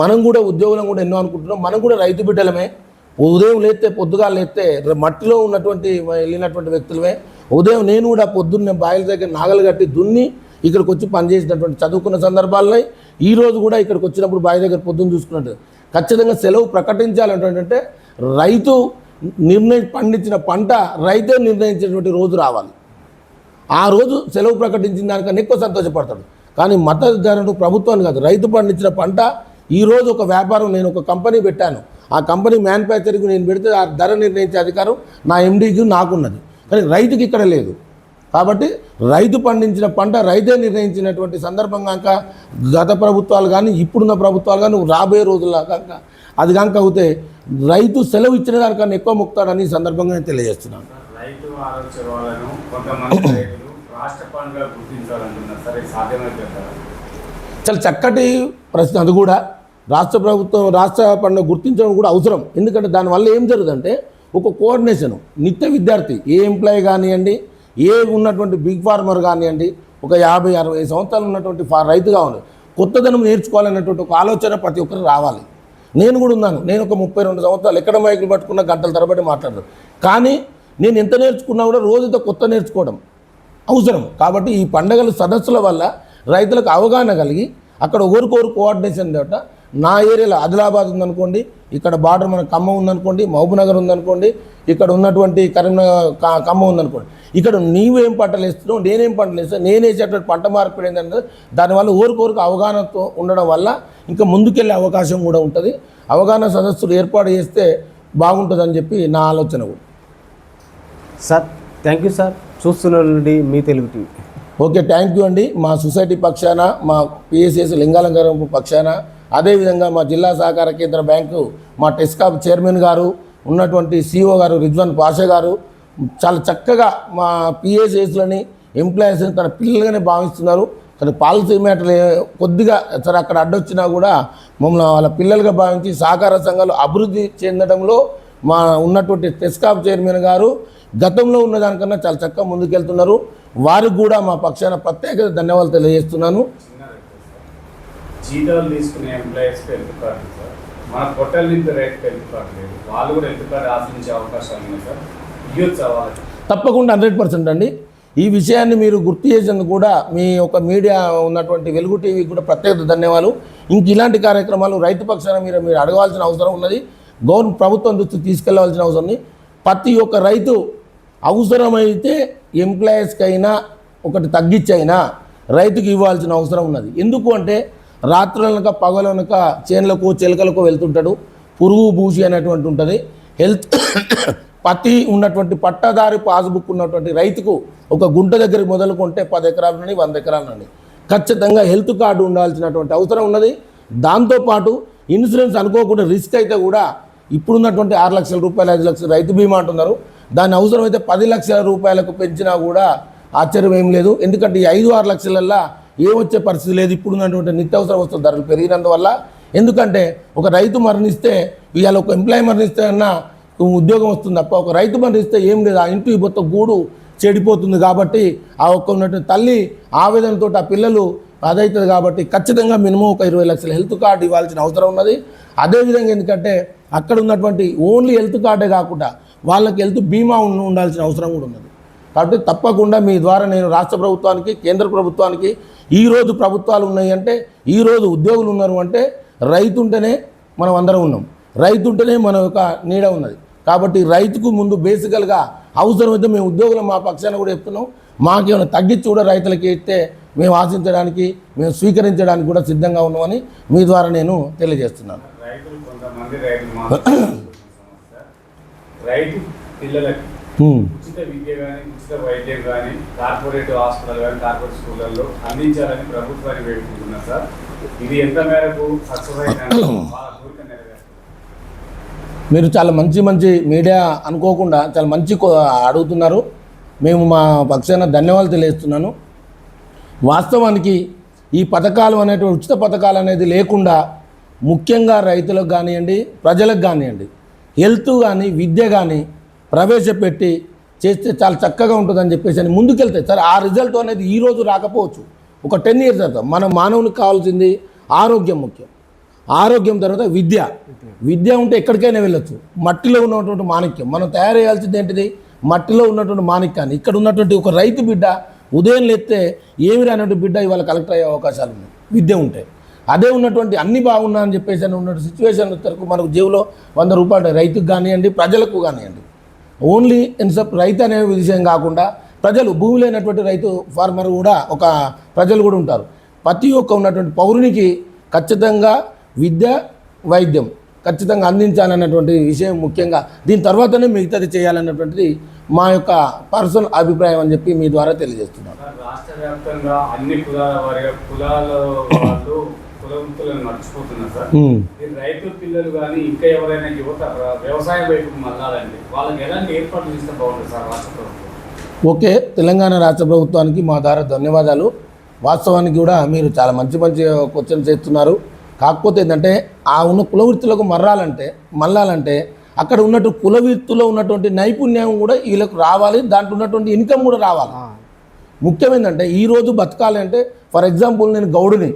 మనం కూడా ఉద్యోగులం కూడా ఎన్నో అనుకుంటున్నాం. మనం కూడా రైతు బిడ్డలమే. ఉదయం లేస్తే పొద్దుగా లేస్తే మట్టిలో ఉన్నటువంటి వెళ్ళినటువంటి వ్యక్తులమే. ఉదయం నేను కూడా పొద్దున్నే బాయిల దగ్గర నాగలు కట్టి దున్ని ఇక్కడికి వచ్చి పనిచేసినటువంటి చదువుకున్న సందర్భాల్లో ఈరోజు కూడా ఇక్కడికి వచ్చినప్పుడు బావి దగ్గర పొద్దున్న చూసుకున్నట్టు ఖచ్చితంగా సెలవు ప్రకటించాలంటే రైతు పండించిన పంట రైతే నిర్ణయించినటువంటి రోజు రావాలి. ఆ రోజు సెలవు ప్రకటించిన దానికన్నా ఎక్కువ సంతోషపడతాడు. కానీ మద్దతుదారుడు ప్రభుత్వాన్ని కాదు, రైతు పండించిన పంట ఈరోజు ఒక వ్యాపారం, నేను ఒక కంపెనీ పెట్టాను, ఆ కంపెనీ మ్యానుఫ్యాక్చరింగ్ నేను పెడితే ఆ ధర నిర్ణయించే అధికారం నా ఎండీకి నాకున్నది. కానీ రైతుకి ఇక్కడ లేదు. కాబట్టి రైతు పండించిన పంట రైతే నిర్ణయించినటువంటి సందర్భంగా గత ప్రభుత్వాలు కానీ ఇప్పుడున్న ప్రభుత్వాలు కానీ రాబోయే రోజుల్లో కనుక అది కనుక అవుతే రైతు సెలవు ఇచ్చిన దానికన్నా ఎక్కువ మొక్కుతాడని ఈ సందర్భంగా నేను తెలియజేస్తున్నాను. రైతు ఆలోచనలను కొంతమంది రైతులు రాష్ట్ర పండుగ గుర్తించాలంటున్నారు, సరే సాధ్యమైతే చాలా చక్కటి ప్రశ్న. అది కూడా రాష్ట్ర ప్రభుత్వం రాష్ట్ర పండుగ గుర్తించడం కూడా అవసరం. ఎందుకంటే దానివల్ల ఏం జరుగుతుందంటే ఒక కోఆర్డినేషన్, నిత్య విద్యార్థి ఏ ఎంప్లాయీ కానివ్వండి, ఏ ఉన్నటువంటి బిగ్ ఫార్మర్ కానివ్వండి, ఒక 50-60 సంవత్సరాలు ఉన్నటువంటి రైతుగా ఉంది, కొత్తదనం నేర్చుకోవాలనేటువంటి ఒక ఆలోచన ప్రతి ఒక్కరు రావాలి. నేను కూడా ఉన్నాను. నేను ఒక 32 సంవత్సరాలు ఎక్కడ మైకులు పట్టుకున్న గంటల తరబడి మాట్లాడతాను. కానీ నేను ఎంత నేర్చుకున్నా కూడా రోజుతో కొత్త నేర్చుకోవడం అవసరం. కాబట్టి ఈ పండుగల సదస్సుల వల్ల రైతులకు అవగాహన కలిగి అక్కడ ఒకరికొకరు కోఆర్డినేషన్ తోట నా ఏరియాలో ఆదిలాబాద్ ఉందనుకోండి, ఇక్కడ బార్డర్ మన ఖమ్మం ఉందనుకోండి, మహబూబ్నగర్ ఉందనుకోండి, ఇక్కడ ఉన్నటువంటి కరీంనగర్ ఖమ్మం ఉందనుకోండి, ఇక్కడ నీవేం పంటలు వేస్తున్నావు, నేనేం పంటలు వేస్తాను, నేను వేసేటువంటి పంట మార్పిడి ఏంటంటే దానివల్ల ఊరికొరకు అవగాహనతో ఉండడం వల్ల ఇంకా ముందుకెళ్ళే అవకాశం కూడా ఉంటుంది. అవగాహన సదస్సులు ఏర్పాటు చేస్తే బాగుంటుందని చెప్పి నా ఆలోచన కూడా. Sir thank you sir. చూస్తున్నది మీ Telugu TV. Okay, thank you అండి. మా సొసైటీ పక్షాన, మా పిఎస్ఎస్ లింగాలంగారం పక్షాన, అదేవిధంగా మా జిల్లా సహకార కేంద్ర బ్యాంకు మా టెస్కాప్ చైర్మన్ గారు, ఉన్నటువంటి సిఇఓ గారు రిజ్వాన్ పాషా గారు చాలా చక్కగా మా పిఎస్ఎస్లని ఎంప్లాయీస్ని తన పిల్లలుగానే భావిస్తున్నారు. కానీ పాలసీ మ్యాటర్ కొద్దిగా సరే అక్కడ అడ్డొచ్చినా కూడా మమ్మల్ని వాళ్ళ పిల్లలుగా భావించి సహకార సంఘాలు అభివృద్ధి చెందడంలో మా ఉన్నటువంటి టెస్కాప్ చైర్మన్ గారు గతంలో ఉన్న దానికన్నా చాలా చక్కగా ముందుకెళ్తున్నారు. వారికి కూడా మా పక్షాన ప్రత్యేక ధన్యవాదాలు తెలియజేస్తున్నాను. జీతాలు తీసుకునే ఎంప్లాయీస్కి హెల్త్ కార్డు సార్, మన పొట్టల నుంచి రైతుకి హెల్త్ కార్డు లేదు, వాళ్ళు కూడా హెల్త్ కార్డు ఆశించే అవకాశాలు ఉన్నాయి సార్. ఇవ్వచ్చు వాళ్ళకి తప్పకుండా 100% అండి. ఈ విషయాన్ని మీరు గుర్తు చేసేందుకు కూడా మీ యొక్క మీడియా ఉన్నటువంటి వెలుగు టీవీకి కూడా ప్రత్యేక ధన్యవాదాలు. ఇంక ఇలాంటి కార్యక్రమాలు రైతు పక్షాన మీరు అడగవలసిన అవసరం ఉన్నది, ప్రభుత్వం దృష్టికి తీసుకెళ్లవలసిన అవసరం ఉంది. ప్రతి ఒక్క రైతు అవసరమైతే ఎంప్లాయీస్కైనా ఒకటి తగ్గించైనా రైతుకి ఇవ్వాల్సిన అవసరం ఉన్నది. ఎందుకు అంటే రాత్రులనక పగలనక చేనులకు చెలకలకు వెళ్తుంటాడు, పురుగు బూసి అనేటువంటి ఉంటుంది. హెల్త్ ప్రతి ఉన్నటువంటి పట్టదారి పాస్బుక్ ఉన్నటువంటి రైతుకు ఒక గుంట దగ్గర మొదలుకుంటే 10 ఎకరాల నుండి 100 ఎకరాల నుండి ఖచ్చితంగా హెల్త్ కార్డు ఉండాల్సినటువంటి అవసరం ఉన్నది. దాంతోపాటు ఇన్సూరెన్స్ అనుకోకుండా రిస్క్ అయితే కూడా ఇప్పుడున్నటువంటి 6 లక్షల రూపాయలు 5 లక్షల రైతు బీమా అంటున్నారు. దాని అవసరమైతే 10 లక్షల రూపాయలకు పెంచినా కూడా ఆశ్చర్యం ఏం లేదు. ఎందుకంటే ఈ 5-6 లక్షలల్లా ఏమొచ్చే పరిస్థితి లేదు ఇప్పుడున్నటువంటి నిత్యావసర వస్తువుల ధరలు పెరిగినందువల్ల. ఎందుకంటే ఒక రైతు మరణిస్తే ఇవాళ ఒక ఎంప్లాయీ మరణిస్తే అన్నా ఉద్యోగం వస్తుంది తప్ప ఒక రైతు మరణిస్తే ఏం లేదు. ఆ ఇంటి మొత్తం గూడు చెడిపోతుంది. కాబట్టి ఆ ఒక్క ఉన్నటువంటి తల్లి ఆవేదనతో ఆ పిల్లలు అదవుతుంది. కాబట్టి ఖచ్చితంగా మినిమం ఒక 20 లక్షల హెల్త్ కార్డు ఇవ్వాల్సిన అవసరం ఉన్నది. అదేవిధంగా ఎందుకంటే అక్కడ ఉన్నటువంటి ఓన్లీ హెల్త్ కార్డే కాకుండా వాళ్ళకి హెల్త్ బీమా ఉండాల్సిన అవసరం కూడా ఉన్నది. కాబట్టి తప్పకుండా మీ ద్వారా నేను రాష్ట్ర ప్రభుత్వానికి కేంద్ర ప్రభుత్వానికి ఈరోజు ప్రభుత్వాలు ఉన్నాయి అంటే ఈరోజు ఉద్యోగులు ఉన్నారు అంటే రైతు ఉంటేనే మనం అందరం ఉన్నాం, రైతు ఉంటేనే మన యొక్క నీడ ఉన్నది. కాబట్టి రైతుకు ముందు బేసికల్గా అవసరమైతే మేము ఉద్యోగులు మా పక్షాన కూడా చెప్తున్నాం, మాకేమైనా తగ్గించి కూడా రైతులకి ఇస్తే మేము ఆశించడానికి మేము స్వీకరించడానికి కూడా సిద్ధంగా ఉన్నామని మీ ద్వారా నేను తెలియజేస్తున్నాను. రైతులు కొంతమంది రైతు పిల్లలకి ఉచిత విద్య కానీ ఉచిత వైద్యం కానీ కార్పొరేట్ హాస్పిటల్ కానీ కార్పొరేట్ స్కూళ్ళల్లో అందించాలని ప్రభుత్వాన్ని వేడుకుంటున్నారు సార్. ఇది ఎంత మేరకు సక్సెస్ అయిందని వాళ్ళ కోరిక నెరవేరుతుంది? మీరు చాలా మంచి మీడియా అనుకోకుండా చాలా మంచి అడుగుతున్నారు. మేము మా పక్షాన ధన్యవాదాలు తెలియజేస్తున్నాను. వాస్తవానికి ఈ పథకాలు అనేటువంటి ఉచిత పథకాలు అనేది లేకుండా ముఖ్యంగా రైతులకు కానివ్వండి ప్రజలకు కానివ్వండి హెల్త్ కానీ విద్య కానీ ప్రవేశపెట్టి చేస్తే చాలా చక్కగా ఉంటుందని చెప్పేసి అని ముందుకెళ్తాయి. సరే ఆ రిజల్ట్ అనేది ఈరోజు రాకపోవచ్చు, ఒక 10 years తర్వాత. మన మానవునికి కావాల్సింది ఆరోగ్యం ముఖ్యం. ఆరోగ్యం తర్వాత విద్య ఉంటే ఎక్కడికైనా వెళ్ళొచ్చు. మట్టిలో ఉన్నటువంటి మాణిక్యం మనం తయారు చేయాల్సింది ఏంటిది? మట్టిలో ఉన్నటువంటి మాణిక్యాన్ని. ఇక్కడ ఉన్నటువంటి ఒక రైతు బిడ్డ ఉదయం లేస్తే ఏమి రానటువంటి బిడ్డ ఇవాళ కలెక్టర్ అయ్యే అవకాశాలు ఉన్నాయి విద్య ఉంటే. అదే ఉన్నటువంటి అన్ని బాగున్నా అని చెప్పేసి అని ఉన్నటువంటి సిచ్యువేషన్ వరకు మనకు జేబులో 100 రూపాయలు రైతుకు కానివ్వండి ప్రజలకు కానివ్వండి. ఓన్లీ ఇన్సప్ రైతు అనే విషయం కాకుండా ప్రజలు భూమి లేనటువంటి రైతు ఫార్మర్ కూడా ఒక ప్రజలు కూడా ఉంటారు. ప్రతి ఒక్క ఉన్నటువంటి పౌరునికి ఖచ్చితంగా విద్య వైద్యం ఖచ్చితంగా అందించాలన్నటువంటి విషయం ముఖ్యంగా. దీని తర్వాతనే మిగతాది చేయాలన్నటువంటిది మా యొక్క పర్సనల్ అభిప్రాయం అని చెప్పి మీ ద్వారా తెలియజేస్తున్నాను. రాష్ట్ర వ్యాప్తంగా అన్ని కులాల వారి కులాల వాళ్ళు కులవృత్తులను మర్చిపోతున్నారు సార్. రైతు పిల్లలు కానీ ఇంకా ఎవరైనా యువత వ్యవసాయం వైపుకు మళ్ళాలండి వాళ్ళకి ఎలాంటి ఏర్పాట్లు చేస్తే బాగుంటుంది సార్ రాష్ట్ర ప్రభుత్వం? ఓకే, తెలంగాణ రాష్ట్ర ప్రభుత్వానికి మా ద్వారా ధన్యవాదాలు. వాస్తవానికి కూడా మీరు చాలా మంచి క్వశ్చన్స్ చేస్తున్నారు. కాకపోతే ఏంటంటే ఆ ఉన్న కులవృత్తులకు మళ్ళాలంటే అక్కడ ఉన్నటువంటి కులవృత్తిలో ఉన్నటువంటి నైపుణ్యం కూడా వీళ్ళకు రావాలి, దాంట్లో ఉన్నటువంటి ఇన్కమ్ కూడా రావాలి. ముఖ్యమైందంటే ఈరోజు బతకాలి అంటే ఫర్ ఎగ్జాంపుల్ నేను గౌడుని,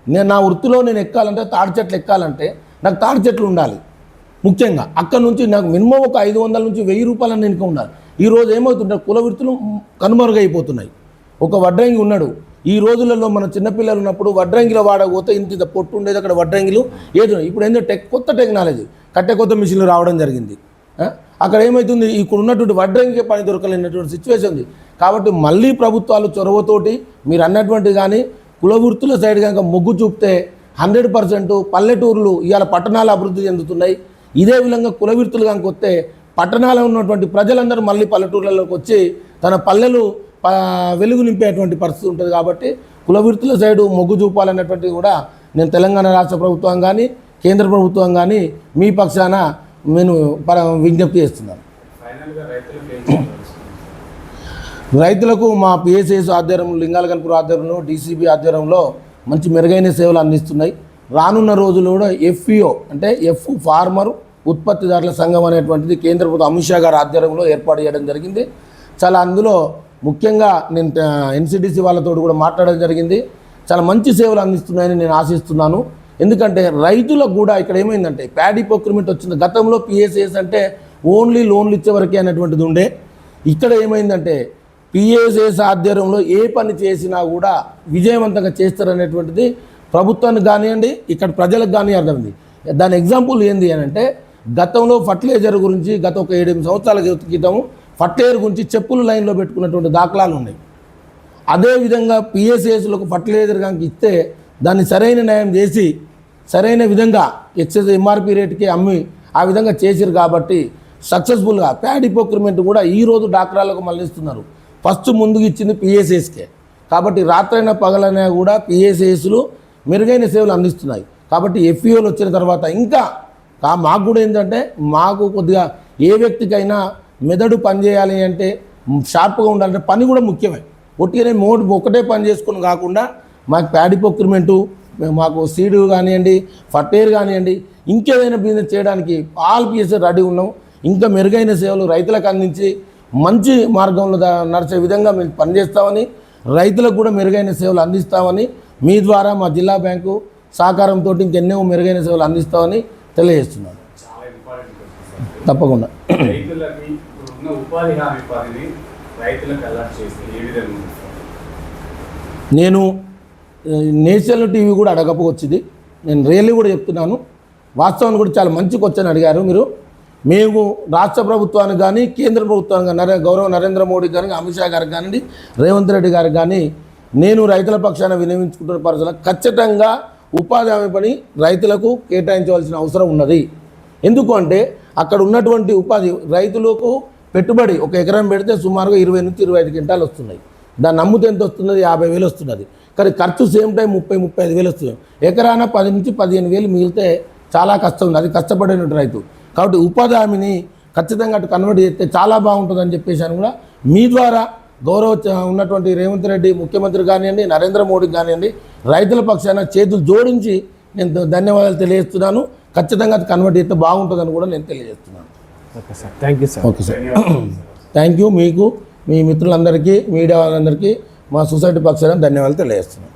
నేను నా వృత్తిలో నేను ఎక్కాలంటే తాడి చెట్లు ఎక్కాలంటే నాకు తాడి చెట్లు ఉండాలి. ముఖ్యంగా అక్కడ నుంచి నాకు మినిమం ఒక 500 నుంచి 1000 రూపాయల ఇన్కమ్ ఉండాలి. ఈరోజు ఏమవుతుంటే కుల వృత్తులు కనుమరుగైపోతున్నాయి. ఒక వడ్రంగి ఉన్నాడు, ఈ రోజులలో మన చిన్నపిల్లలు ఉన్నప్పుడు వడ్రంగిలో వాడకపోతే ఇంత పొట్టు ఉండేది అక్కడ వడ్రంగిలు ఏదో. ఇప్పుడు ఏంటంటే కొత్త టెక్నాలజీ కొత్త మిషన్లు రావడం జరిగింది. అక్కడ ఏమవుతుంది ఇక్కడ ఉన్నటువంటి వడ్రంగికే పని దొరకలేనటువంటి సిచ్యువేషన్ ఉంది. కాబట్టి మళ్ళీ ప్రభుత్వాలు చొరవతోటి మీరు అన్నటువంటి కానీ కుల వృత్తుల సైడ్ కనుక మొగ్గు చూపితే 100% పల్లెటూర్లు ఇవాళ పట్టణాలు అభివృద్ధి చెందుతున్నాయి. ఇదే విధంగా కుల వృత్తులు కనుక వస్తే పట్టణాల్లో ఉన్నటువంటి ప్రజలందరూ మళ్ళీ పల్లెటూర్లలోకి వచ్చి తన పల్లెలు వెలుగు నింపేటువంటి పరిస్థితి ఉంటుంది. కాబట్టి కుల వృత్తుల సైడు మొగ్గు చూపాలన్నటువంటిది కూడా నేను తెలంగాణ రాష్ట్ర ప్రభుత్వం కానీ కేంద్ర ప్రభుత్వం కానీ మీ పక్షాన నేను విజ్ఞప్తి చేస్తున్నాను. రైతులకు మా పిఎస్ఎస్ ఆధ్వర్యంలో లింగాలగన్పూర్ ఆధ్వర్యంలో డీసీబీ ఆధ్వర్యంలో మంచి మెరుగైన సేవలు అందిస్తున్నాయి. రానున్న రోజుల్లో కూడా ఎఫ్ఈఓ అంటే ఫార్మర్ ఉత్పత్తిదారుల సంఘం అనేటువంటిది కేంద్ర ప్రభుత్వం అమిత్ షా గారి ఆధ్వర్యంలో ఏర్పాటు చేయడం జరిగింది. చాలా అందులో ముఖ్యంగా నేను ఎన్సిడిసి వాళ్ళతో కూడా మాట్లాడడం జరిగింది. చాలా మంచి సేవలు అందిస్తున్నాయని నేను ఆశిస్తున్నాను. ఎందుకంటే రైతులకు కూడా ఇక్కడ ఏమైందంటే ప్యాడీ ప్రొక్యూర్మెంట్ వచ్చింది. గతంలో పిఎస్ఎస్ అంటే ఓన్లీ లోన్లు ఇచ్చేవరకే అనేటువంటిది ఉండే. ఇక్కడ ఏమైందంటే పిఎస్ఎస్ ఆధ్వర్యంలో ఏ పని చేసినా కూడా విజయవంతంగా చేస్తారనేటువంటిది ప్రభుత్వానికి కానివ్వండి ఇక్కడ ప్రజలకు కానీ అర్థమైంది. దాని ఎగ్జాంపుల్ ఏంది అని అంటే గతంలో ఫర్టిలైజర్ గురించి గత ఒక 7 సంవత్సరాల క్రితము ఫర్టిలైజర్ గురించి చెప్పులు లైన్లో పెట్టుకున్నటువంటి దాఖలాలు ఉన్నాయి. అదేవిధంగా పిఎస్ఎస్లకు ఫర్టిలైజర్ కనుక ఇస్తే దాన్ని సరైన న్యాయం చేసి సరైన విధంగా ఎక్సెస్ ఎంఆర్పి రేటుకి అమ్మి ఆ విధంగా చేసిరు. కాబట్టి సక్సెస్ఫుల్గా ప్యాడీ ప్రొక్యూర్మెంట్ కూడా ఈరోజు డాక్టర్లకు మళ్ళిస్తున్నారు. ఫస్ట్ ముందుకు ఇచ్చింది పిఎస్ఎస్కే. కాబట్టి రాత్రైనా పగలైనా కూడా పిఎస్ఎస్లు మెరుగైన సేవలు అందిస్తున్నాయి. కాబట్టి ఎఫ్ఈఓలు వచ్చిన తర్వాత ఇంకా మాకు కూడా ఏంటంటే మాకు కొద్దిగా ఏ వ్యక్తికైనా మెదడు పని చేయాలి అంటే షార్ప్గా ఉండాలంటే పని కూడా ముఖ్యమే. ఒట్టిగానే ఒకటే పని చేసుకుని కాకుండా మాకు ప్యాడీ ప్రొక్యూర్మెంటు, మాకు సీడు కానివ్వండి, ఫర్టైర్ కానివ్వండి, ఇంకేదైనా బిజినెస్ చేయడానికి ఆల్ పీసెస్ రెడీ ఉన్నాం. ఇంకా మెరుగైన సేవలు రైతులకు అందించి మంచి మార్గంలో నడిచే విధంగా మేము పనిచేస్తామని, రైతులకు కూడా మెరుగైన సేవలు అందిస్తామని, మీ ద్వారా మా జిల్లా బ్యాంకు సహకారంతో ఇంకెన్నో మెరుగైన సేవలు అందిస్తామని తెలియజేస్తున్నాను. చాలా ఇంపార్టెంట్ క్వశ్చన్ సార్. తప్పకుండా. రైతులకి ఉన్న ఉపాధి హామీ పనిని రైతులకు అలర్ట్ చేస్తే ఏ విధంగా ఉంటుంది సార్? నేను నేషనల్ టీవీ కూడా అడగకపోవచ్చింది, నేను రియల్లీ కూడా చెప్తున్నాను. వాస్తవాన్ని కూడా చాలా మంచి క్వశ్చన్ అడిగారు మీరు. మేము రాష్ట్ర ప్రభుత్వానికి కానీ కేంద్ర ప్రభుత్వానికి కానీ గౌరవ నరేంద్ర మోడీ గారికి, అమిత్ షా గారికి కానివ్వండి, రేవంత్ రెడ్డి గారికి కానీ నేను రైతుల పక్షాన వినియోగించుకుంటున్న పరిస్థితుల్లో ఖచ్చితంగా ఉపాధి హామీ పని రైతులకు కేటాయించవలసిన అవసరం ఉన్నది. ఎందుకు అంటే అక్కడ ఉన్నటువంటి ఉపాధి రైతులకు పెట్టుబడి ఒక ఎకరం పెడితే సుమారుగా 20 నుంచి 25 క్వింటాలు వస్తున్నాయి. దాన్ని అమ్ముతే ఎంత వస్తున్నది? 50,000 వస్తున్నది. కానీ ఖర్చు సేమ్ టైం 30-35,000 వస్తుంది. ఎకరాన 10 నుంచి 15,000 మిగిలితే చాలా కష్టం ఉంది. అది కష్టపడిన రైతు. కాబట్టి ఉపాధి హామీని ఖచ్చితంగా అటు కన్వర్ట్ చేస్తే చాలా బాగుంటుందని చెప్పేసి అని కూడా మీ ద్వారా గౌరవ ఉన్నటువంటి రేవంత్ రెడ్డి ముఖ్యమంత్రి కానివ్వండి, నరేంద్ర మోడీకి కానివ్వండి, రైతుల పక్షాన చేతులు జోడించి నేను ధన్యవాదాలు తెలియజేస్తున్నాను. ఖచ్చితంగా అది కన్వర్ట్ చేస్తే బాగుంటుందని కూడా నేను తెలియజేస్తున్నాను. Okay sir, thank you sir. Okay sir, thank you. మీకు, మీ మిత్రులందరికీ, మీడియా వాళ్ళందరికీ మా సొసైటీ పక్షాన ధన్యవాదాలు తెలియజేస్తున్నాను.